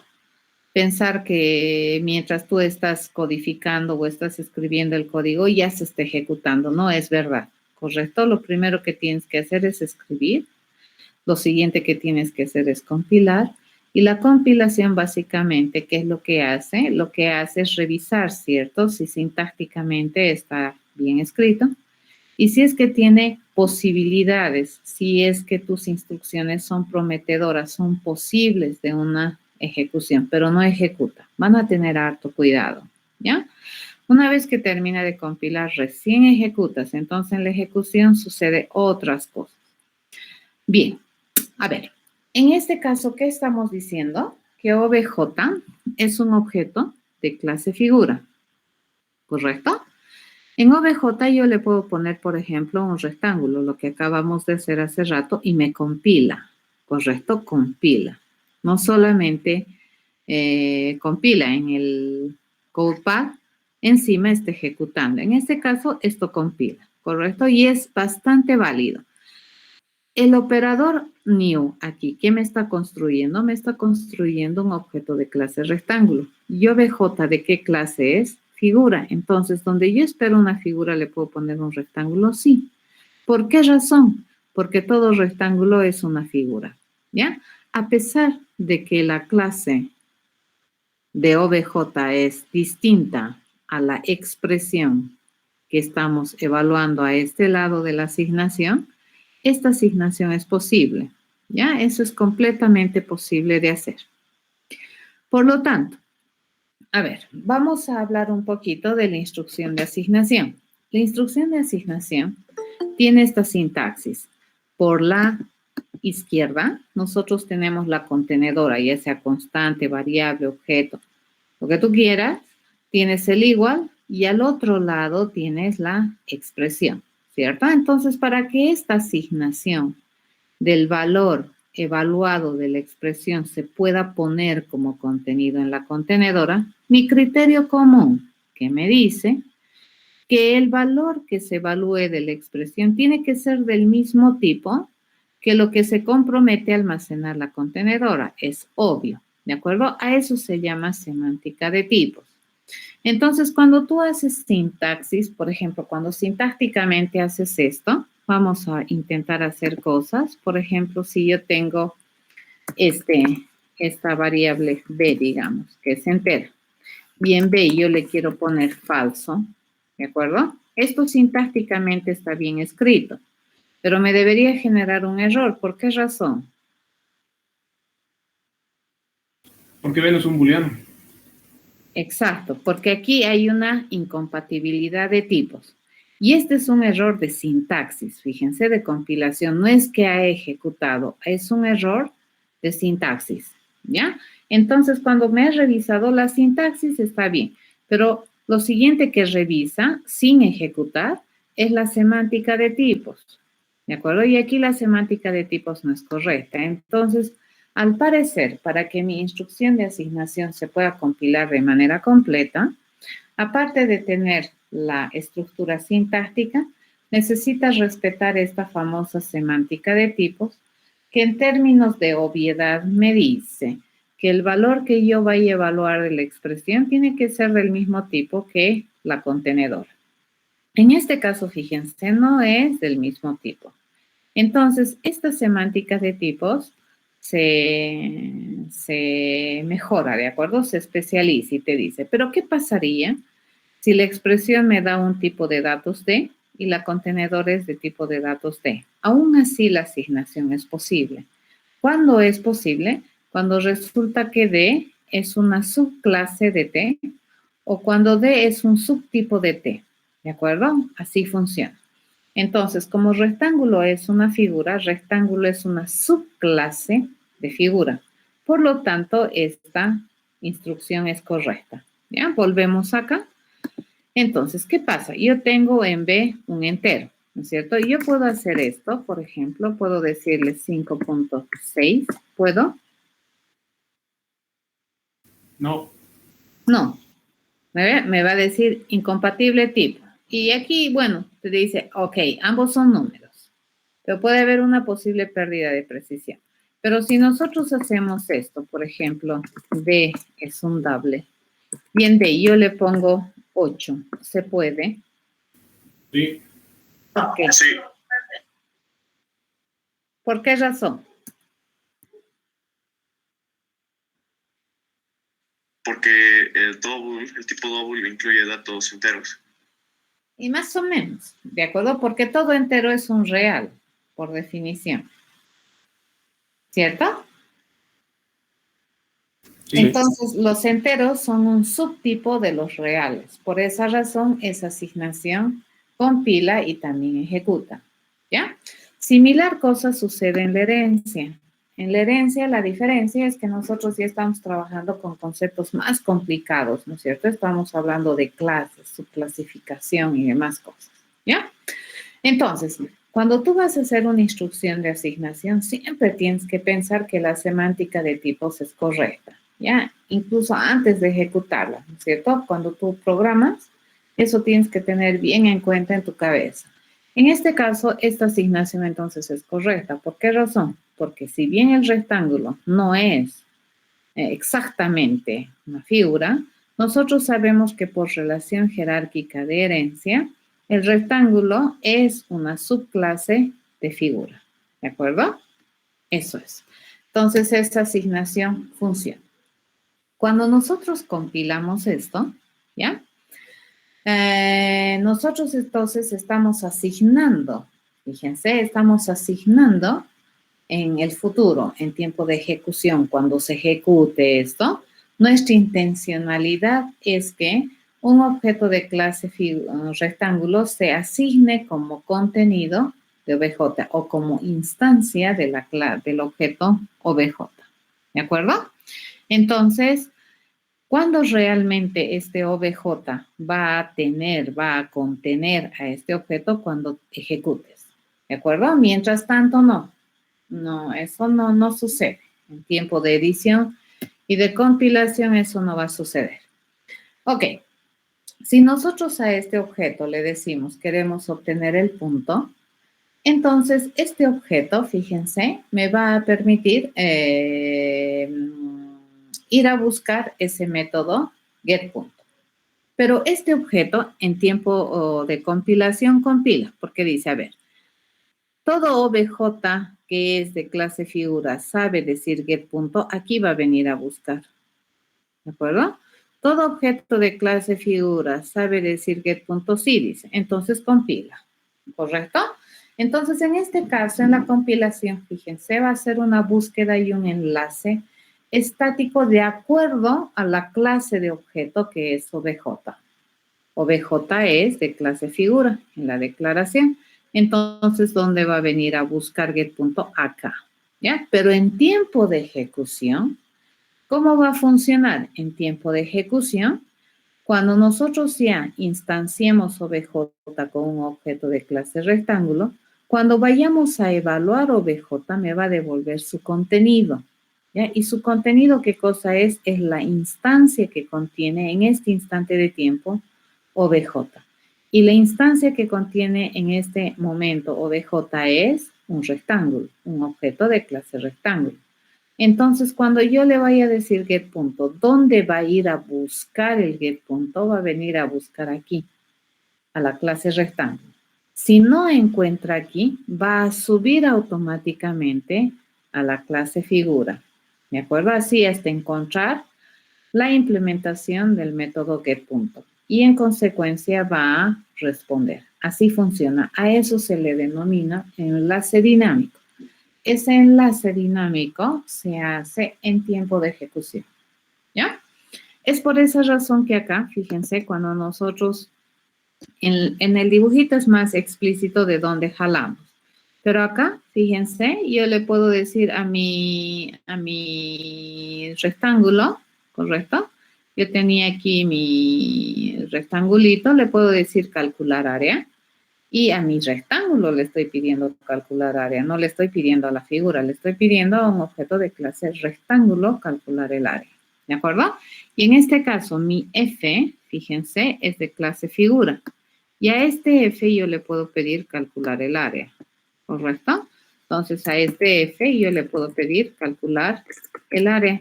pensar que mientras tú estás codificando o estás escribiendo el código ya se está ejecutando. No es verdad, ¿correcto? Lo primero que tienes que hacer es escribir. Lo siguiente que tienes que hacer es compilar. Y la compilación básicamente, ¿qué es lo que hace? Lo que hace es revisar, ¿cierto? Si sintácticamente está bien escrito. Y si es que tiene posibilidades, si es que tus instrucciones son prometedoras, son posibles de una ejecución, pero no ejecuta. Van a tener harto cuidado, ¿ya? Una vez que termina de compilar, recién ejecutas. Entonces, en la ejecución sucede otras cosas. Bien, a ver, en este caso, ¿qué estamos diciendo? Que OBJ es un objeto de clase figura, ¿correcto? En OBJ yo le puedo poner, por ejemplo, un rectángulo, lo que acabamos de hacer hace rato, y me compila, ¿correcto? Compila. No solamente compila en el CodePad, encima está ejecutando. En este caso, esto compila, ¿correcto? Y es bastante válido. El operador new aquí, ¿qué me está construyendo? Me está construyendo un objeto de clase rectángulo. ¿Y OBJ de qué clase es? Figura. Entonces, donde yo espero una figura, ¿le puedo poner un rectángulo? Sí. ¿Por qué razón? Porque todo rectángulo es una figura, ¿ya? A pesar de que la clase de OBJ es distinta a la expresión que estamos evaluando a este lado de la asignación, esta asignación es posible, ¿ya? Eso es completamente posible de hacer. Por lo tanto, a ver, vamos a hablar un poquito de la instrucción de asignación. La instrucción de asignación tiene esta sintaxis. Por la izquierda, nosotros tenemos la contenedora, ya sea constante, variable, objeto, lo que tú quieras. Tienes el igual y al otro lado tienes la expresión, ¿cierto? Entonces, para que esta asignación del valor evaluado de la expresión se pueda poner como contenido en la contenedora, mi criterio común que me dice que el valor que se evalúe de la expresión tiene que ser del mismo tipo que lo que se compromete a almacenar la contenedora. Es obvio, ¿de acuerdo? A eso se llama semántica de tipos. Entonces, cuando tú haces sintaxis, por ejemplo, cuando sintácticamente haces esto, vamos a intentar hacer cosas. Por ejemplo, si yo tengo esta variable b, digamos, que es entera. Bien, b, yo le quiero poner falso, ¿de acuerdo? Esto sintácticamente está bien escrito, pero me debería generar un error. ¿Por qué razón? Porque B no es un booleano. Exacto, porque aquí hay una incompatibilidad de tipos. Y este es un error de sintaxis, fíjense, de compilación. No es que ha ejecutado, es un error de sintaxis, ¿ya? Entonces, cuando me he revisado la sintaxis, está bien. Pero lo siguiente que revisa, sin ejecutar, es la semántica de tipos. ¿De acuerdo? Y aquí la semántica de tipos no es correcta. Entonces, al parecer, para que mi instrucción de asignación se pueda compilar de manera completa, aparte de tener la estructura sintáctica, necesita respetar esta famosa semántica de tipos, que en términos de obviedad me dice que el valor que yo vaya a evaluar de la expresión tiene que ser del mismo tipo que la contenedora. En este caso, fíjense, no es del mismo tipo. Entonces, esta semántica de tipos se mejora, ¿de acuerdo? Se especializa y te dice, pero ¿qué pasaría si la expresión me da un tipo de datos D y la contenedora es de tipo de datos D? Aún así, la asignación es posible. ¿Cuándo es posible? Cuando resulta que D es una subclase de T o cuando D es un subtipo de T, ¿de acuerdo? Así funciona. Entonces, como rectángulo es una figura, rectángulo es una subclase de figura. Por lo tanto, esta instrucción es correcta. ¿Ya? Volvemos acá. Entonces, ¿qué pasa? Yo tengo en B un entero, ¿no es cierto? Y yo puedo hacer esto, por ejemplo, puedo decirle 5.6, ¿puedo? No. No, me va a decir incompatible tipo. Y aquí, bueno, te dice, ok, ambos son números, pero puede haber una posible pérdida de precisión. Pero si nosotros hacemos esto, por ejemplo, D es un doble, y en D yo le pongo 8, ¿se puede? Sí. ¿Por qué? Sí, ¿Por qué razón? porque el tipo double incluye datos enteros. Y más o menos, ¿de acuerdo? Porque todo entero es un real, por definición. ¿Cierto? Sí. Entonces, los enteros son un subtipo de los reales. Por esa razón, esa asignación compila y también ejecuta. ¿Ya? Similar cosa sucede en la herencia. En la herencia, la diferencia es que nosotros ya estamos trabajando con conceptos más complicados, ¿no es cierto? Estamos hablando de clases, su clasificación y demás cosas. ¿Ya? Entonces, cuando tú vas a hacer una instrucción de asignación, siempre tienes que pensar que la semántica de tipos es correcta, ¿ya? Incluso antes de ejecutarla, ¿no es cierto? Cuando tú programas, eso tienes que tener bien en cuenta en tu cabeza. En este caso, esta asignación entonces es correcta. ¿Por qué razón? Porque si bien el rectángulo no es exactamente una figura, nosotros sabemos que por relación jerárquica de herencia, el rectángulo es una subclase de figura. ¿De acuerdo? Eso es. Entonces, esta asignación funciona. Cuando nosotros compilamos esto, ¿ya? Nosotros entonces estamos asignando, fíjense, estamos asignando en el futuro, en tiempo de ejecución, cuando se ejecute esto, nuestra intencionalidad es que un objeto de clase rectángulo se asigne como contenido de OBJ o como instancia de del objeto OBJ. ¿De acuerdo? Entonces, ¿cuándo realmente este OBJ va a contener a este objeto? Cuando ejecutes. ¿De acuerdo? Mientras tanto, no. No, eso no sucede. En tiempo de edición y de compilación eso no va a suceder. Ok, si nosotros a este objeto le decimos queremos obtener el punto, entonces este objeto, fíjense, me va a permitir ir a buscar ese método getPunto. Pero este objeto en tiempo de compilación compila, porque dice, a ver, todo OBJ que es de clase figura sabe decir getPunto, aquí va a venir a buscar. ¿De acuerdo? Todo objeto de clase figura sabe decir getPunto, sí dice. Entonces compila. ¿Correcto? Entonces, en este caso, en la compilación, fíjense, va a ser una búsqueda y un enlace estático de acuerdo a la clase de objeto que es OBJ. OBJ es de clase figura en la declaración. Entonces, ¿dónde va a venir a buscar getPunto? Acá, ¿ya? Pero en tiempo de ejecución, ¿cómo va a funcionar? En tiempo de ejecución, cuando nosotros ya instanciemos OBJ con un objeto de clase rectángulo, Cuando vayamos a evaluar OBJ, me va a devolver su contenido, ¿ya? Y su contenido, ¿qué cosa es? Es la instancia que contiene en este instante de tiempo OBJ. Y la instancia que contiene en este momento OBJ es un rectángulo, un objeto de clase rectángulo. Entonces, cuando yo le vaya a decir getPunto, ¿dónde va a ir a buscar el getPunto? Va a venir a buscar aquí, a la clase rectángulo. Si no encuentra aquí, va a subir automáticamente a la clase figura. ¿De acuerdo? Así hasta encontrar la implementación del método getPunto. Y en consecuencia va a responder. Así funciona. A eso se le denomina enlace dinámico. Ese enlace dinámico se hace en tiempo de ejecución, ¿ya? Es por esa razón que acá, fíjense, cuando nosotros, en el dibujito es más explícito de dónde jalamos. Pero acá, fíjense, yo le puedo decir a mi rectángulo, ¿correcto? Yo tenía aquí mi rectangulito, le puedo decir calcular área. Y a mi rectángulo le estoy pidiendo calcular área, no le estoy pidiendo a la figura, le estoy pidiendo a un objeto de clase rectángulo calcular el área, ¿de acuerdo? Y en este caso, mi F, fíjense, es de clase figura. Y a este F yo le puedo pedir calcular el área, ¿correcto? Entonces, a este F yo le puedo pedir calcular el área,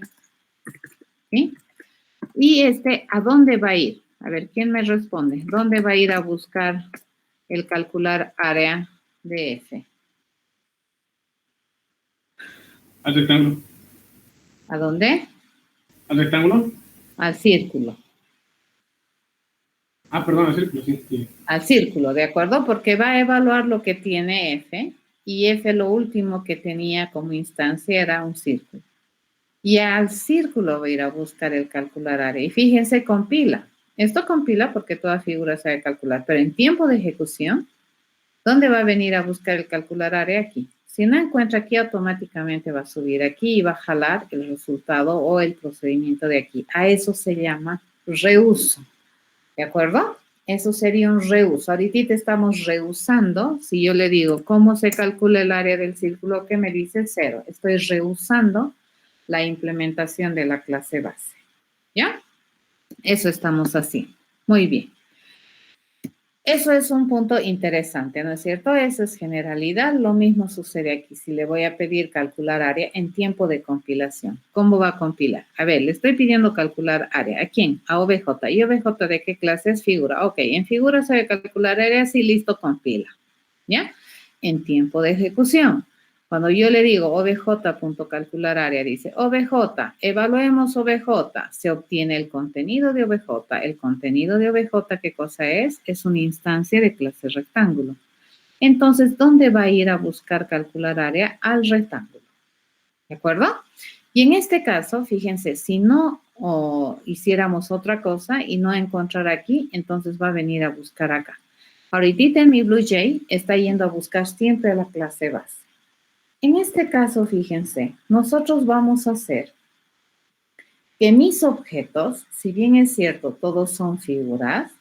¿sí? Y ¿a dónde va a ir? A ver, ¿quién me responde? ¿Dónde va a ir a buscar el calcular área de F? Al rectángulo. ¿A dónde? ¿Al rectángulo? Al círculo. Ah, perdón, al círculo, sí. Al círculo, ¿de acuerdo? Porque va a evaluar lo que tiene F, y F lo último que tenía como instancia era un círculo. Y al círculo va a ir a buscar el calcular área. Y fíjense, compila. Esto compila porque toda figura sabe calcular, pero en tiempo de ejecución, ¿dónde va a venir a buscar el calcular área? Aquí. Si no encuentra aquí, automáticamente va a subir aquí y va a jalar el resultado o el procedimiento de aquí. A eso se llama reuso. ¿De acuerdo? Eso sería un reuso. Ahorita estamos reusando. Si yo le digo, ¿cómo se calcula el área del círculo? ¿Qué me dice? 0. Estoy reusando la implementación de la clase base. ¿Ya? Eso estamos haciendo. Muy bien. Eso es un punto interesante, ¿no es cierto? Eso es generalidad. Lo mismo sucede aquí. Si le voy a pedir calcular área en tiempo de compilación, ¿cómo va a compilar? A ver, le estoy pidiendo calcular área. ¿A quién? A OBJ. ¿Y OBJ de qué clase es? Figura. Ok, en figura se debe calcular área, sí, listo, compila. ¿Ya? En tiempo de ejecución. Cuando yo le digo obj.calcular área, dice OBJ, evaluemos OBJ, se obtiene el contenido de OBJ. El contenido de OBJ, ¿qué cosa es? Es una instancia de clase rectángulo. Entonces, ¿dónde va a ir a buscar calcular área? Al rectángulo. ¿De acuerdo? Y en este caso, fíjense, si no hiciéramos otra cosa y no encontrar aquí, entonces va a venir a buscar acá. Ahorita en mi BlueJ está yendo a buscar siempre a la clase base. En este caso, fíjense, nosotros vamos a hacer que mis objetos, si bien es cierto, todos son figuras,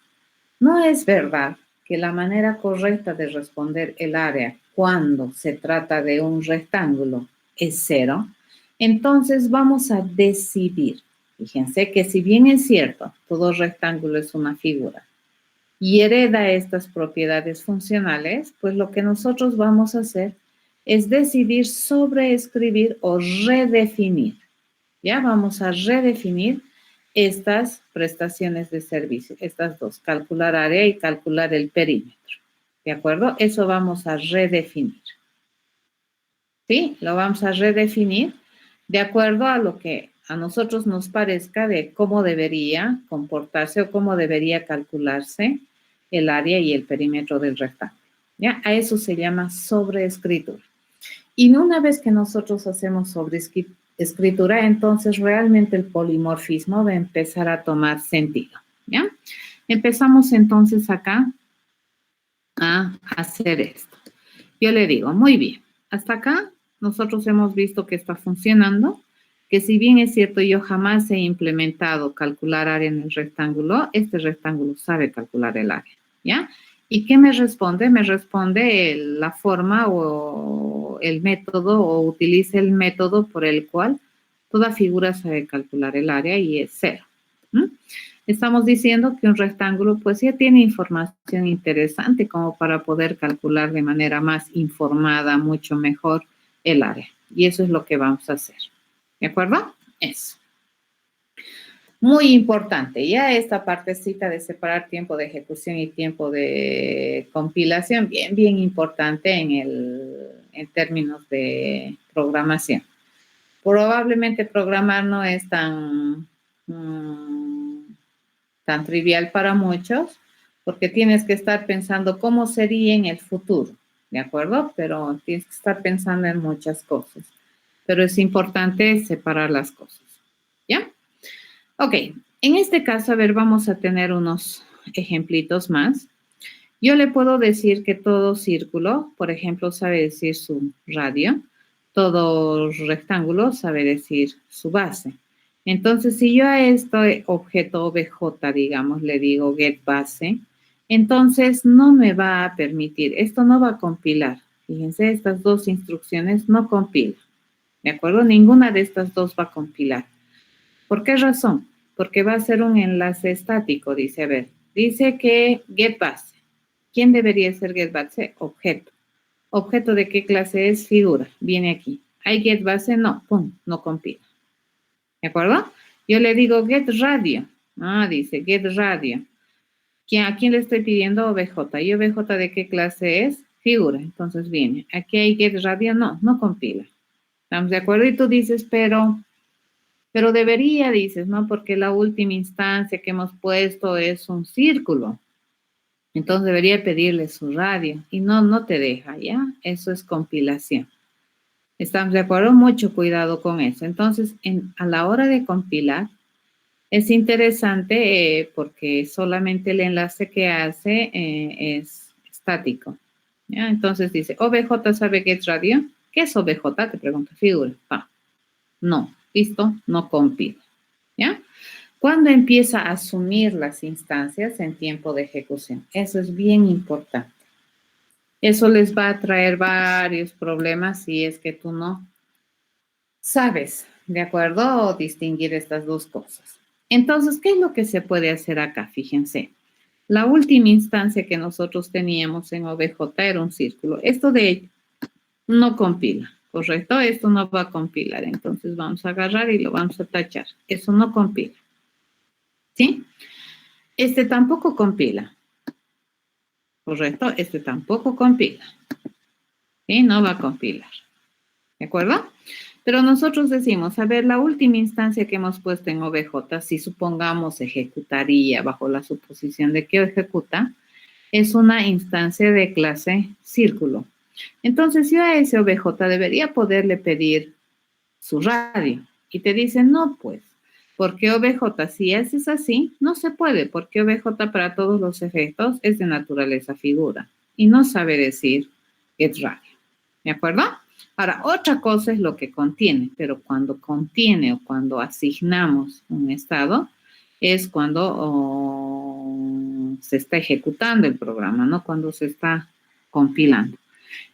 no es verdad que la manera correcta de responder el área cuando se trata de un rectángulo es 0. Entonces vamos a decidir. Fíjense que si bien es cierto, todo rectángulo es una figura y hereda estas propiedades funcionales, pues lo que nosotros vamos a hacer es decidir sobreescribir o redefinir. Ya vamos a redefinir estas prestaciones de servicio, estas dos, calcular área y calcular el perímetro. ¿De acuerdo? Eso vamos a redefinir. ¿Sí? Lo vamos a redefinir de acuerdo a lo que a nosotros nos parezca de cómo debería comportarse o cómo debería calcularse el área y el perímetro del rectángulo. ¿Ya? A eso se llama sobreescritura. Y una vez que nosotros hacemos sobreescritura, entonces realmente el polimorfismo va a empezar a tomar sentido. ¿Ya? Empezamos entonces acá a hacer esto. Yo le digo, muy bien, hasta acá nosotros hemos visto que está funcionando, que si bien es cierto yo jamás he implementado calcular área en el rectángulo, este rectángulo sabe calcular el área, ¿ya? ¿Y qué me responde? Me responde la forma o el método o utiliza el método por el cual toda figura sabe calcular el área y es 0. Estamos diciendo que un rectángulo pues ya tiene información interesante como para poder calcular de manera más informada, mucho mejor el área. Y eso es lo que vamos a hacer. ¿De acuerdo? Eso. Muy importante, ya esta partecita de separar tiempo de ejecución y tiempo de compilación, bien importante en términos de programación. Probablemente programar no es tan trivial para muchos, porque tienes que estar pensando cómo sería en el futuro, ¿de acuerdo? Pero tienes que estar pensando en muchas cosas. Pero es importante separar las cosas, ¿ya? Ok, en este caso, a ver, vamos a tener unos ejemplitos más. Yo le puedo decir que todo círculo, por ejemplo, sabe decir su radio. Todo rectángulo sabe decir su base. Entonces, si yo a este objeto obj, digamos, le digo getBase, entonces no me va a permitir, esto no va a compilar. Fíjense, estas dos instrucciones no compilan. ¿De acuerdo? Ninguna de estas dos va a compilar. ¿Por qué razón? Porque va a ser un enlace estático, dice, a ver, dice que getBase. ¿Quién debería ser getBase? Objeto. ¿Objeto de qué clase es? Figura. Viene aquí. ¿Hay getBase? No. Pum, no compila. ¿De acuerdo? Yo le digo getRadio. Dice getRadio. ¿A quién le estoy pidiendo? OBJ. ¿Y OBJ de qué clase es? Figura. Entonces viene. ¿Aquí hay getRadio? No, no compila. ¿Estamos de acuerdo? Y tú dices, pero debería, dices, ¿no? Porque la última instancia que hemos puesto es un círculo. Entonces debería pedirle su radio. Y no te deja, ¿ya? Eso es compilación. ¿Estamos de acuerdo? Mucho cuidado con eso. Entonces, a la hora de compilar, es interesante porque solamente el enlace que hace es estático. ¿Ya? Entonces dice, OBJ sabe getRadio. ¿Qué es OBJ? Te pregunto, figura. No. Listo, no compila. ¿Ya? ¿Cuándo empieza a asumir las instancias en tiempo de ejecución? Eso es bien importante. Eso les va a traer varios problemas si es que tú no sabes, ¿de acuerdo? O distinguir estas dos cosas. Entonces, ¿qué es lo que se puede hacer acá? Fíjense. La última instancia que nosotros teníamos en OBJ era un círculo. Esto de hecho no compila. ¿Correcto? Esto no va a compilar. Entonces vamos a agarrar y lo vamos a tachar. Eso no compila. ¿Sí? Este tampoco compila. ¿Correcto? Este tampoco compila. ¿Sí? No va a compilar. ¿De acuerdo? Pero nosotros decimos, a ver, la última instancia que hemos puesto en OBJ, si supongamos ejecutaría bajo la suposición de que ejecuta, es una instancia de clase círculo. Entonces, yo a ese OBJ debería poderle pedir su radio. Y te dicen, no, pues, porque OBJ, si haces así, no se puede, porque OBJ para todos los efectos es de naturaleza figura y no sabe decir getRadio. ¿De acuerdo? Ahora, otra cosa es lo que contiene, pero cuando contiene o cuando asignamos un estado es cuando se está ejecutando el programa, no cuando se está compilando.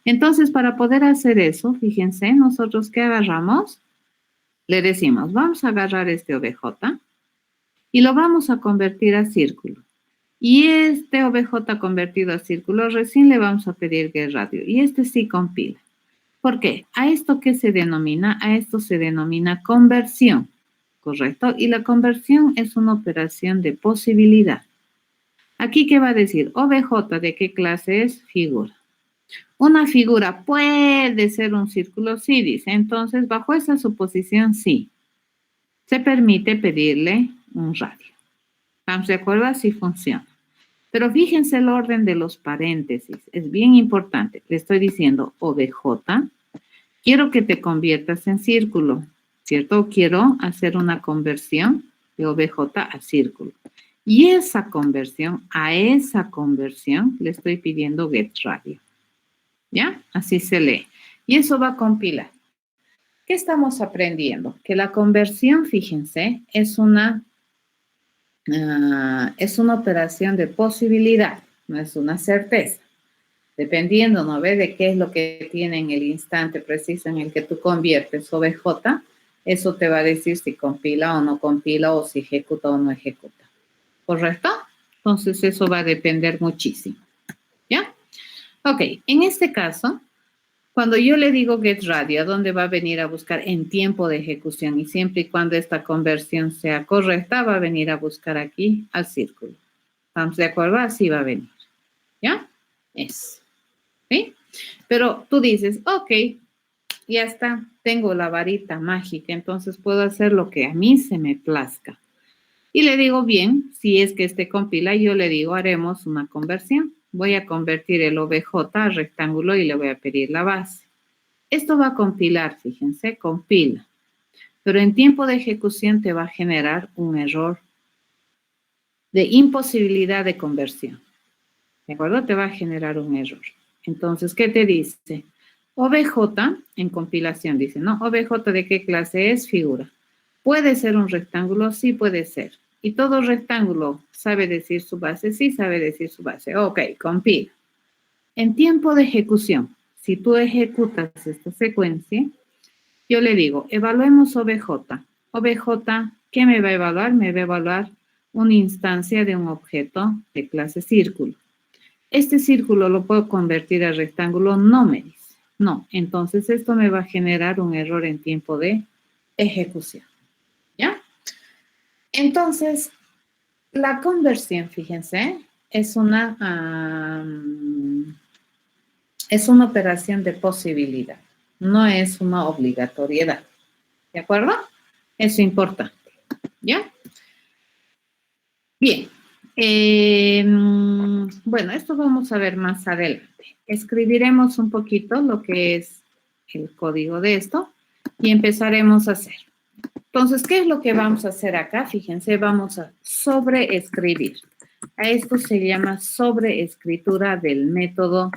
Entonces, para poder hacer eso, fíjense, nosotros ¿qué agarramos? Le decimos, vamos a agarrar este OBJ y lo vamos a convertir a círculo. Y este OBJ convertido a círculo, recién le vamos a pedir getRadio. Y este sí compila. ¿Por qué? ¿A esto qué se denomina? A esto se denomina conversión, ¿correcto? Y la conversión es una operación de posibilidad. Aquí, ¿qué va a decir? OBJ, ¿de qué clase es? Figura. ¿Una figura puede ser un círculo? Sí, dice. Entonces, bajo esa suposición, sí. Se permite pedirle un radio. ¿Estamos de acuerdo? Así funciona. Pero fíjense el orden de los paréntesis. Es bien importante. Le estoy diciendo OBJ. Quiero que te conviertas en círculo, ¿cierto? Quiero hacer una conversión de OBJ a círculo. Y a esa conversión le estoy pidiendo getRadio. ¿Ya? Así se lee. Y eso va a compilar. ¿Qué estamos aprendiendo? Que la conversión, fíjense, es una operación de posibilidad. no es una certeza. Dependiendo, ¿no ve? De qué es lo que tiene en el instante preciso en el que tú conviertes OBJ, eso te va a decir si compila o no compila, o si ejecuta o no ejecuta. ¿Correcto? Entonces, eso va a depender muchísimo. ¿Ya? Ok, en este caso, cuando yo le digo getReady, ¿a dónde va a venir a buscar? En tiempo de ejecución, y siempre y cuando esta conversión sea correcta, va a venir a buscar aquí al círculo. ¿Estamos de acuerdo? Así va a venir. ¿Ya? Eso. ¿Sí? Pero tú dices, ok, ya está, tengo la varita mágica, entonces puedo hacer lo que a mí se me plazca. Y le digo, bien, si es que este compila, yo le digo, haremos una conversión. Voy a convertir el OBJ a rectángulo y le voy a pedir la base. Esto va a compilar, fíjense, compila. Pero en tiempo de ejecución te va a generar un error de imposibilidad de conversión. ¿De acuerdo? Te va a generar un error. Entonces, ¿qué te dice? OBJ en compilación dice, ¿no? OBJ ¿de qué clase es? Figura. ¿Puede ser un rectángulo? Sí, puede ser. ¿Y todo rectángulo sabe decir su base? Sí, sabe decir su base. Ok, compila. En tiempo de ejecución, si tú ejecutas esta secuencia, yo le digo, evaluemos OBJ. OBJ, ¿qué me va a evaluar? Me va a evaluar una instancia de un objeto de clase círculo. Este círculo lo puedo convertir a rectángulo, no me dice. No, entonces esto me va a generar un error en tiempo de ejecución. ¿Ya? Entonces, la conversión, fíjense, es una operación de posibilidad, no es una obligatoriedad. ¿De acuerdo? Eso es importante. ¿Ya? Bien. Bueno, esto vamos a ver más adelante. Escribiremos un poquito lo que es el código de esto y empezaremos a hacer. Entonces, ¿qué es lo que vamos a hacer acá? Fíjense, vamos a sobreescribir. A esto se llama sobreescritura del método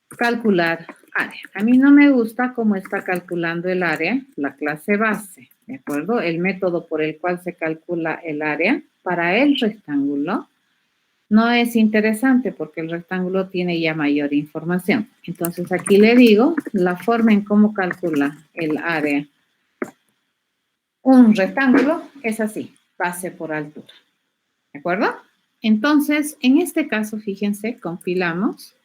calcular área. A mí no me gusta cómo está calculando el área, la clase base, ¿de acuerdo? El método por el cual se calcula el área para el rectángulo no es interesante porque el rectángulo tiene ya mayor información. Entonces, aquí le digo la forma en cómo calcula el área. Un rectángulo es así, base por altura. ¿De acuerdo? Entonces, en este caso, fíjense, compilamos.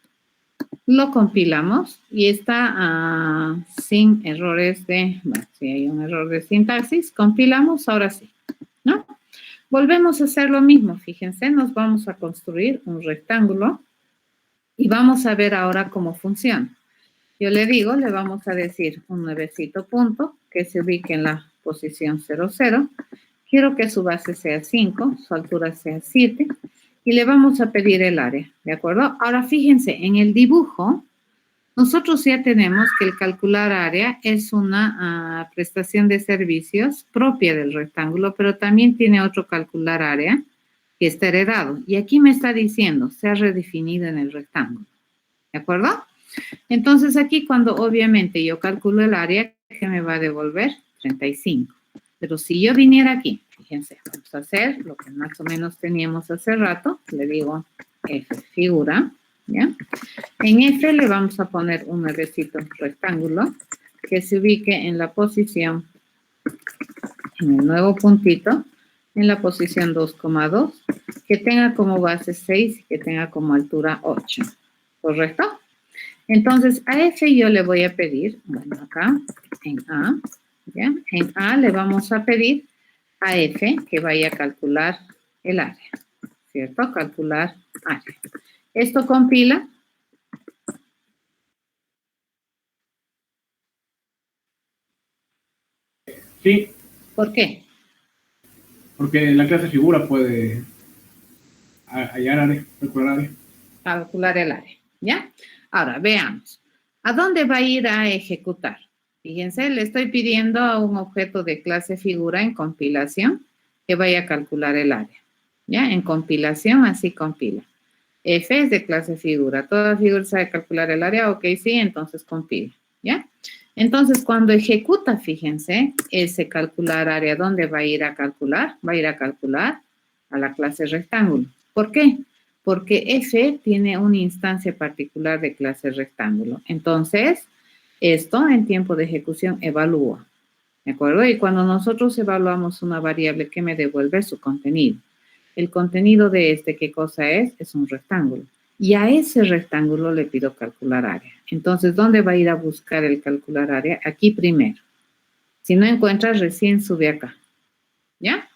Lo compilamos y está sin errores de, bueno, si hay un error de sintaxis, compilamos, ahora sí, ¿no? Volvemos a hacer lo mismo, fíjense, nos vamos a construir un rectángulo y vamos a ver ahora cómo funciona. Yo le digo, le vamos a decir un nuevecito punto que se ubique en la posición 0, 0. Quiero que su base sea 5, su altura sea 7 y le vamos a pedir el área, ¿de acuerdo? Ahora fíjense, en el dibujo, nosotros ya tenemos que el calcular área es una prestación de servicios propia del rectángulo, pero también tiene otro calcular área que está heredado. Y aquí me está diciendo, se ha redefinido en el rectángulo, ¿de acuerdo? Entonces aquí cuando obviamente yo calculo el área, ¿qué me va a devolver? 35. Pero si yo viniera aquí, fíjense, vamos a hacer lo que más o menos teníamos hace rato. Le digo F, figura, ¿ya? En F le vamos a poner un nuevecito rectángulo que se ubique en la posición, en el nuevo puntito, en la posición 2,2, que tenga como base 6 y que tenga como altura 8. ¿Correcto? Entonces, a F yo le voy a pedir, bueno, acá, en A, ¿ya? En A le vamos a pedir a F que vaya a calcular el área, ¿cierto? Calcular área. Esto compila. Sí. ¿Por qué? Porque la clase figura puede hallar área, calcular área. Calcular el área, ¿ya? Ahora, veamos. ¿A dónde va a ir a ejecutar? Fíjense, le estoy pidiendo a un objeto de clase figura en compilación que vaya a calcular el área, ¿ya? En compilación, así compila. F es de clase figura. ¿Toda figura sabe calcular el área? Ok, sí, entonces compila, ¿ya? Entonces, cuando ejecuta, fíjense, ese calcular área, ¿dónde va a ir a calcular? Va a ir a calcular a la clase rectángulo. ¿Por qué? porque F tiene una instancia particular de clase rectángulo. Entonces, esto en tiempo de ejecución evalúa, ¿de acuerdo? Y cuando nosotros evaluamos una variable, ¿qué me devuelve? Su contenido. El contenido de este, ¿qué cosa es? Es un rectángulo. Y a ese rectángulo le pido calcular área. Entonces, ¿dónde va a ir a buscar el calcular área? Aquí primero. Si no encuentras, recién sube acá, ¿ya?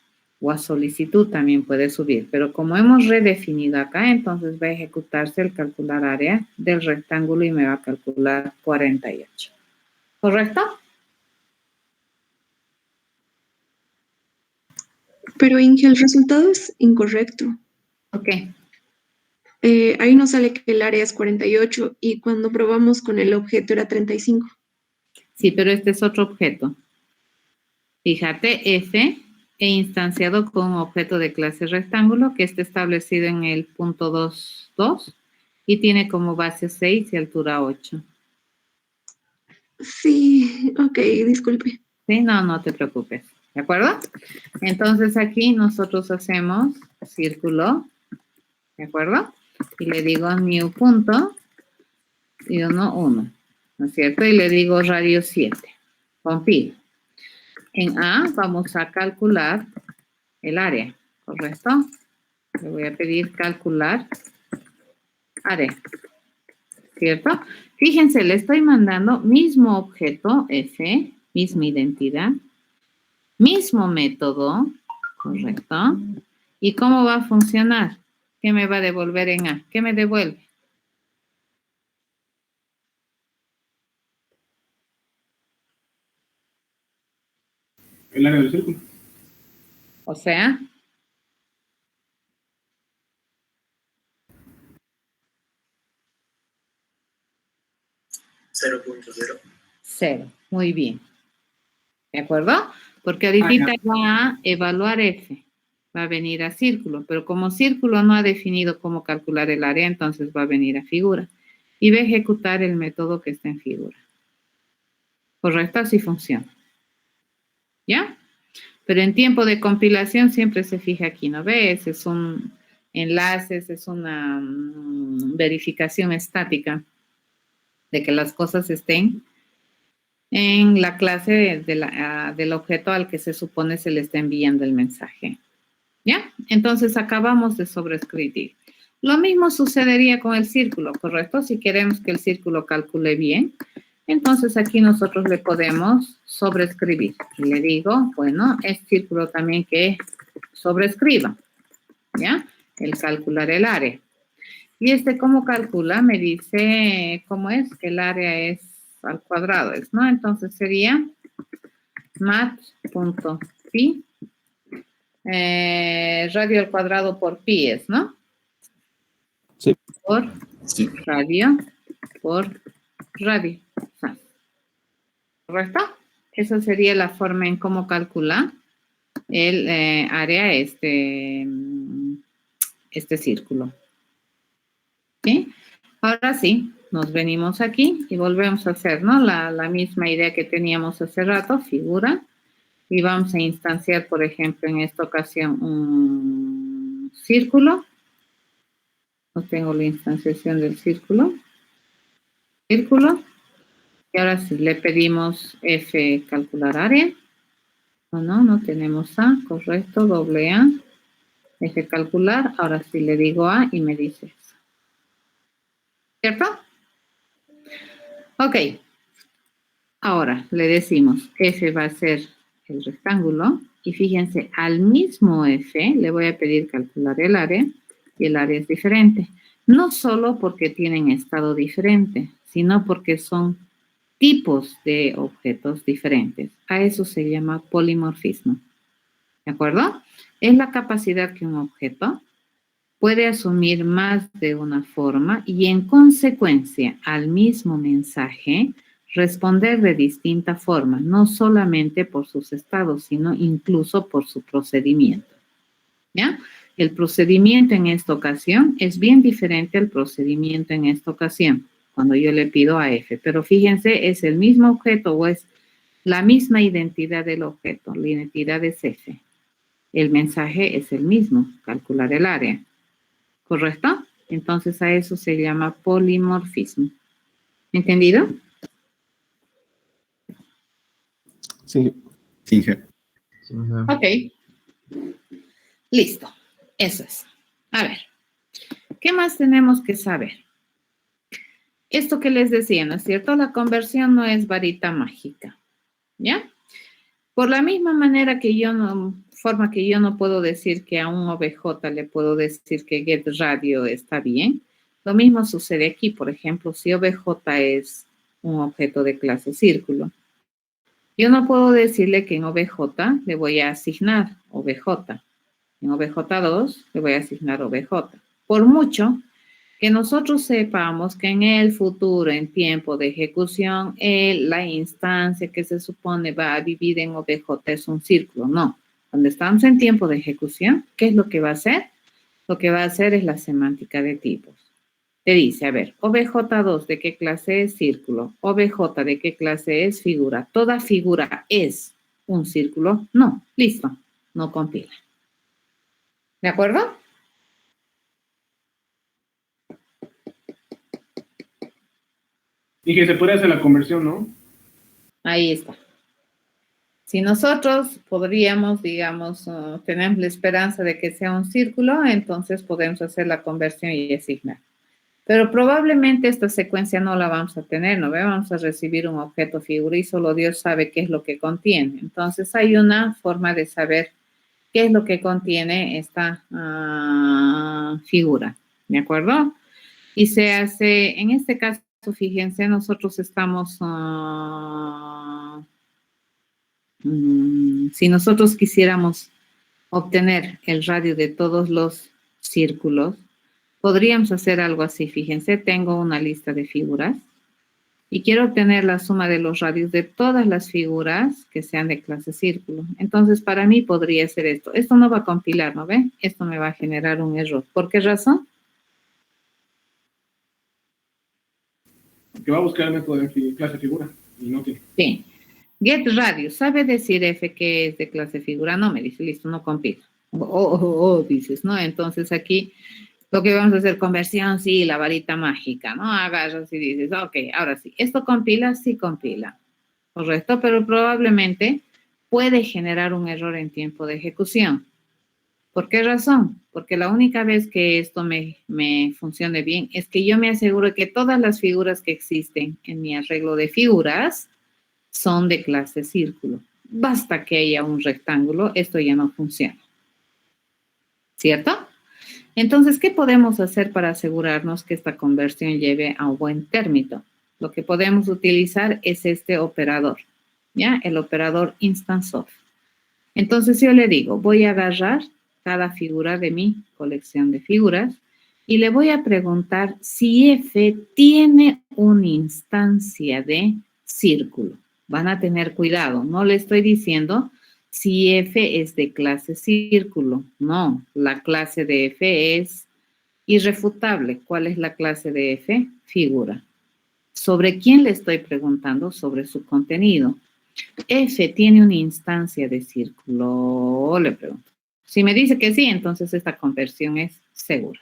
O a solicitud también puede subir. Pero como hemos redefinido acá, entonces va a ejecutarse el calcular área del rectángulo y me va a calcular 48. ¿Correcto? Pero Inge, el resultado es incorrecto. Ok. Ahí nos sale que el área es 48 y cuando probamos con el objeto era 35. Sí, pero este es otro objeto. Fíjate, F he instanciado con objeto de clase rectángulo que está establecido en el punto 2.2 y tiene como base 6 y altura 8. Sí, ok, disculpe. Sí, no te preocupes. ¿De acuerdo? Entonces aquí nosotros hacemos círculo, ¿de acuerdo? Y le digo new punto y 1, ¿no es cierto? Y le digo radio 7. Compile. En A vamos a calcular el área, ¿correcto? Le voy a pedir calcular área, ¿cierto? Fíjense, le estoy mandando mismo objeto F, misma identidad, mismo método, ¿correcto? ¿Y cómo va a funcionar? ¿Qué me va a devolver en A? ¿Qué me devuelve? El área del círculo. O sea, 0.0. 0. Muy bien. ¿De acuerdo? Porque ahorita va a evaluar F. Va a venir a círculo. Pero como círculo no ha definido cómo calcular el área, entonces va a venir a figura. Y va a ejecutar el método que está en figura. ¿Correcto? Así funciona. ¿Ya? Pero en tiempo de compilación siempre se fija aquí, ¿no ves? Es un enlace, es una verificación estática de que las cosas estén en la clase del objeto al que se supone se le está enviando el mensaje. ¿Ya? Entonces acabamos de sobreescribir. Lo mismo sucedería con el círculo, ¿correcto? Si queremos que el círculo calcule bien, entonces aquí nosotros le podemos sobreescribir. Y le digo, bueno, es círculo también que sobreescriba, ¿ya? El calcular el área. Y ¿cómo calcula? Me dice, ¿cómo es? Que el área es al cuadrado, ¿no? Entonces sería mat.pi, radio al cuadrado por pi es, ¿no? Sí. Por Sí. radio por radio. ¿Correcto? Esa sería la forma en cómo calcula el área este círculo. ¿Sí? Ahora sí, nos venimos aquí y volvemos a hacer, ¿no? La misma idea que teníamos hace rato, figura, y vamos a instanciar, por ejemplo, en esta ocasión un círculo. No tengo la instanciación del círculo. Círculo. Y ahora sí, le pedimos F calcular área. No tenemos A, correcto, doble A. F calcular, ahora sí le digo A y me dice eso. ¿Cierto? Ok. Ahora le decimos F va a ser el rectángulo y fíjense, al mismo F le voy a pedir calcular el área y el área es diferente. No solo porque tienen estado diferente, sino porque son tipos de objetos diferentes. A eso se llama polimorfismo. ¿De acuerdo? Es la capacidad que un objeto puede asumir más de una forma y en consecuencia al mismo mensaje responder de distinta forma, no solamente por sus estados, sino incluso por su procedimiento. ¿Ya? El procedimiento en esta ocasión es bien diferente al procedimiento en esta ocasión, cuando yo le pido a F. Pero fíjense, es el mismo objeto o es la misma identidad del objeto. La identidad es F. El mensaje es el mismo, calcular el área. ¿Correcto? Entonces a eso se llama polimorfismo. ¿Entendido? Sí. Sí, jefe. Ok. Listo. Eso es. A ver. ¿Qué más tenemos que saber? Esto que les decía, ¿no es cierto? La conversión no es varita mágica. ¿Ya? Por la misma manera que yo no puedo decir que a un OBJ le puedo decir que getRadio está bien, lo mismo sucede aquí. Por ejemplo, si OBJ es un objeto de clase círculo, yo no puedo decirle que en OBJ le voy a asignar OBJ. En OBJ2 le voy a asignar OBJ. Por mucho que nosotros sepamos que en el futuro, en tiempo de ejecución, la instancia que se supone va a vivir en OBJ es un círculo. No. Cuando estamos en tiempo de ejecución, ¿qué es lo que va a hacer? Lo que va a hacer es la semántica de tipos. Te dice, a ver, OBJ2, ¿de qué clase es círculo? OBJ, ¿de qué clase es figura? ¿Toda figura es un círculo? No. Listo. No compila. ¿De acuerdo? Y que se puede hacer la conversión, ¿no? Ahí está. Si nosotros podríamos, digamos, tenemos la esperanza de que sea un círculo, entonces podemos hacer la conversión y asignar. Pero probablemente esta secuencia no la vamos a tener, ¿no? Vamos a recibir un objeto figura y solo Dios sabe qué es lo que contiene. Entonces hay una forma de saber qué es lo que contiene esta figura, ¿de acuerdo? Y se hace, en este caso, fíjense, nosotros estamos, si nosotros quisiéramos obtener el radio de todos los círculos, podríamos hacer algo así. Fíjense, tengo una lista de figuras y quiero obtener la suma de los radios de todas las figuras que sean de clase círculo. Entonces, para mí podría ser esto. Esto no va a compilar, ¿no ven? Esto me va a generar un error. ¿Por qué razón? Que va a buscar el método de clase figura y no tiene. Sí. GetRadio, ¿sabe decir F que es de clase figura? No, me dice, listo, no compila. Dices, ¿no? Entonces aquí lo que vamos a hacer, conversión, sí, la varita mágica, ¿no? Agarras y dices, ok, ahora sí, ¿esto compila? Sí compila. Correcto, pero probablemente puede generar un error en tiempo de ejecución. ¿Por qué razón? Porque la única vez que esto me funcione bien es que yo me aseguro que todas las figuras que existen en mi arreglo de figuras son de clase círculo. Basta que haya un rectángulo, esto ya no funciona. ¿Cierto? Entonces, ¿qué podemos hacer para asegurarnos que esta conversión lleve a un buen término? Lo que podemos utilizar es este operador, ¿ya? El operador InstanceOf. Entonces, yo le digo, voy a agarrar cada figura de mi colección de figuras y le voy a preguntar si F tiene una instancia de círculo. Van a tener cuidado, no le estoy diciendo si F es de clase círculo. No, la clase de F es irrefutable. ¿Cuál es la clase de F? Figura. ¿Sobre quién le estoy preguntando? Sobre su contenido. F tiene una instancia de círculo, le pregunto. Si me dice que sí, entonces esta conversión es segura.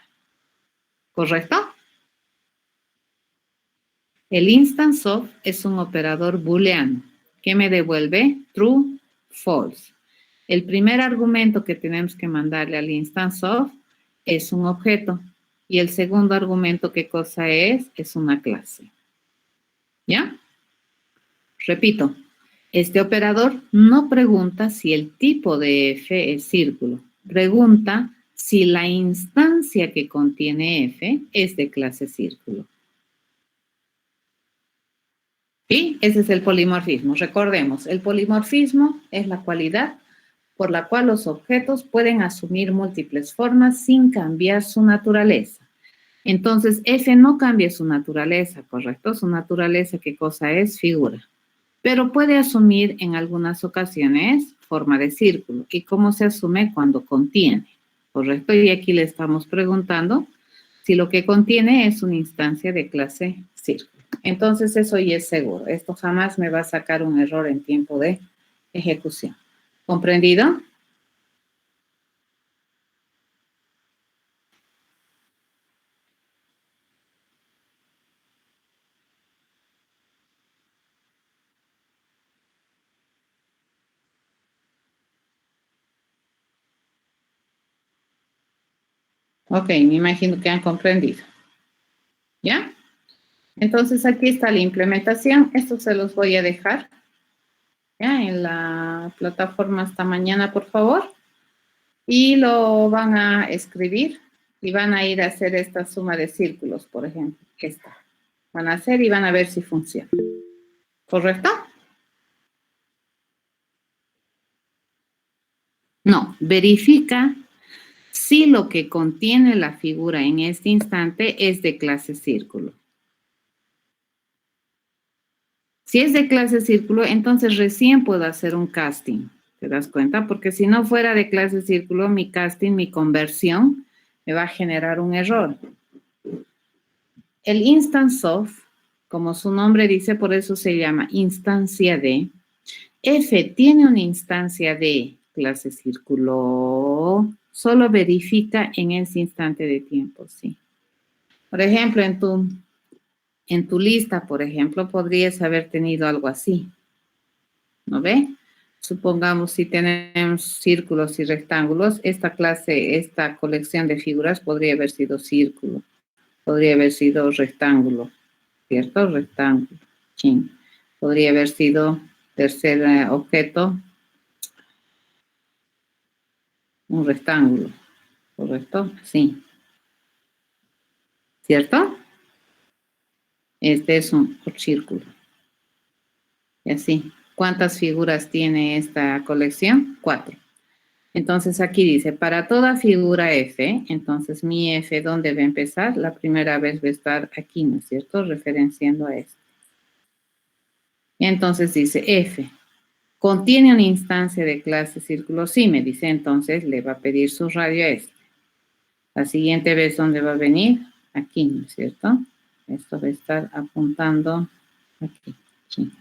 ¿Correcto? El InstanceOf es un operador booleano que me devuelve true, false. El primer argumento que tenemos que mandarle al InstanceOf es un objeto y el segundo argumento, ¿qué cosa es? Es una clase. ¿Ya? Repito, este operador no pregunta si el tipo de F es círculo, pregunta si la instancia que contiene F es de clase círculo. ¿Sí? Ese es el polimorfismo. Recordemos, el polimorfismo es la cualidad por la cual los objetos pueden asumir múltiples formas sin cambiar su naturaleza. Entonces, F no cambia su naturaleza, ¿correcto? Su naturaleza, ¿qué cosa es? Figura. Pero puede asumir en algunas ocasiones forma de círculo. ¿Y cómo se asume? Cuando contiene, ¿correcto? Y aquí le estamos preguntando si lo que contiene es una instancia de clase círculo. Entonces, eso ya es seguro. Esto jamás me va a sacar un error en tiempo de ejecución. ¿Comprendido? Ok, me imagino que han comprendido. ¿Ya? Entonces, aquí está la implementación. Esto se los voy a dejar, ¿ya? En la plataforma hasta mañana, por favor. Y lo van a escribir y van a ir a hacer esta suma de círculos, por ejemplo. Esta. Van a hacer y van a ver si funciona. ¿Correcto? No, verifica si lo que contiene la figura en este instante es de clase círculo. Si es de clase círculo, entonces recién puedo hacer un casting. ¿Te das cuenta? Porque si no fuera de clase círculo, mi casting, mi conversión, me va a generar un error. El instance of, como su nombre dice, por eso se llama instancia de. F tiene una instancia de clase círculo. Solo verifica en ese instante de tiempo, sí. Por ejemplo, en tu lista, por ejemplo, podrías haber tenido algo así. ¿No ve? Supongamos si tenemos círculos y rectángulos, esta colección de figuras podría haber sido círculo, podría haber sido rectángulo, ¿cierto? Rectángulo, chin. Podría haber sido tercer objeto, un rectángulo, ¿correcto? Sí. ¿Cierto? Este es un círculo. Y así. ¿Cuántas figuras tiene esta colección? 4. Entonces aquí dice, para toda figura F, entonces mi F, ¿dónde va a empezar? La primera vez va a estar aquí, ¿no es cierto? Referenciando a esto. Entonces dice F, ¿contiene una instancia de clase círculo? Sí, me dice, entonces le va a pedir su radio a este. La siguiente vez, ¿dónde va a venir? Aquí, ¿no es cierto? Esto va a estar apuntando aquí. Sí,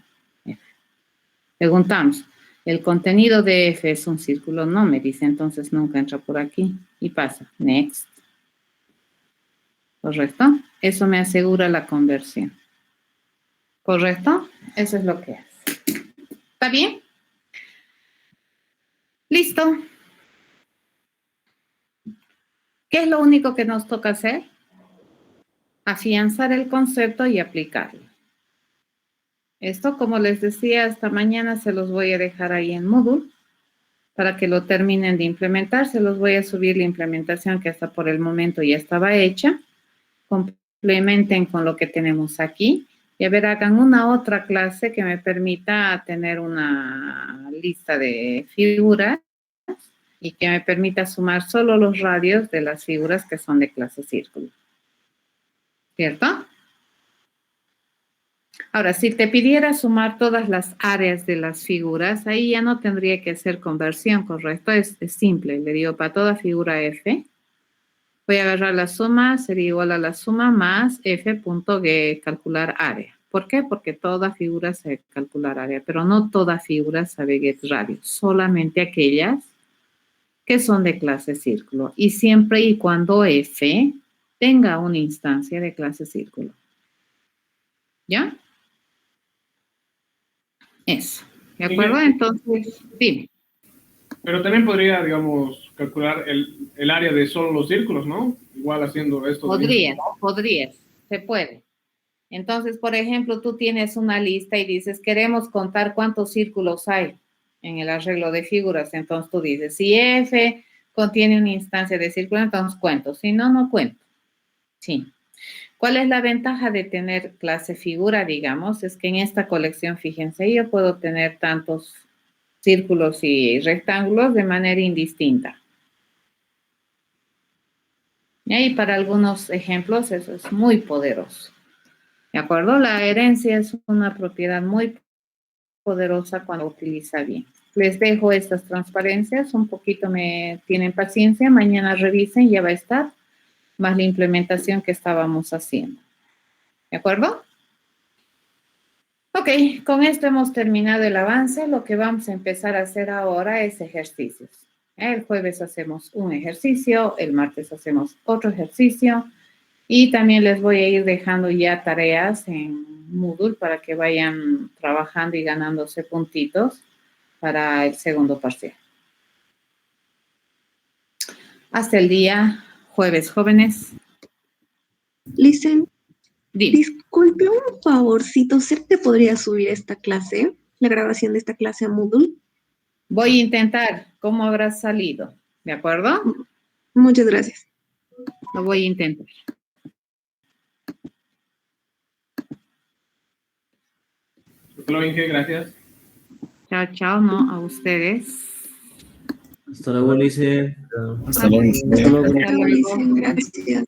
F. Preguntamos, ¿el contenido de F es un círculo? No, me dice, entonces nunca entra por aquí. Y pasa, next. ¿Correcto? Eso me asegura la conversión. ¿Correcto? Eso es lo que hace. ¿Está bien? Listo. ¿Qué es lo único que nos toca hacer? Afianzar el concepto y aplicarlo. Esto, como les decía, hasta mañana se los voy a dejar ahí en Moodle para que lo terminen de implementar. Se los voy a subir la implementación que hasta por el momento ya estaba hecha. Complementen con lo que tenemos aquí. Y a ver, hagan una otra clase que me permita tener una lista de figuras y que me permita sumar solo los radios de las figuras que son de clase círculo. ¿Cierto? Ahora, si te pidiera sumar todas las áreas de las figuras, ahí ya no tendría que hacer conversión, ¿correcto? Es simple. Le digo, para toda figura F, voy a agarrar la suma, sería igual a la suma más F.G, calcular área. ¿Por qué? Porque toda figura sabe calcular área, pero no toda figura sabe get radio, solamente aquellas que son de clase círculo. Y siempre y cuando F tenga una instancia de clase círculo. ¿Ya? Eso. ¿De acuerdo? Entonces, dime. Pero también podría, digamos, calcular el área de solo los círculos, ¿no? Igual haciendo esto. Podrías, se puede. Entonces, por ejemplo, tú tienes una lista y dices, queremos contar cuántos círculos hay en el arreglo de figuras. Entonces tú dices, si F contiene una instancia de círculo, entonces cuento. Si no, no cuento. Sí. ¿Cuál es la ventaja de tener clase figura, digamos? Es que en esta colección, fíjense, yo puedo tener tantos círculos y rectángulos de manera indistinta. Y para algunos ejemplos eso es muy poderoso. ¿De acuerdo? La herencia es una propiedad muy poderosa cuando utiliza bien. Les dejo estas transparencias, un poquito me tienen paciencia, mañana revisen, ya va a estar, más la implementación que estábamos haciendo. ¿De acuerdo? Ok, con esto hemos terminado el avance. Lo que vamos a empezar a hacer ahora es ejercicios. El jueves hacemos un ejercicio, el martes hacemos otro ejercicio y también les voy a ir dejando ya tareas en Moodle para que vayan trabajando y ganándose puntitos para el segundo parcial. Hasta el día jueves. Jóvenes, Listen, dime. disculpe un favorcito, ¿será que podría subir esta clase, la grabación de esta clase a Moodle? Voy a intentar. ¿Cómo habrá salido? ¿De acuerdo? Muchas gracias. Lo voy a intentar. Hasta luego, Inge, gracias. Chao, chao, no, a ustedes. Hasta luego, Lice. Hasta luego. Hasta luego. Listen, gracias.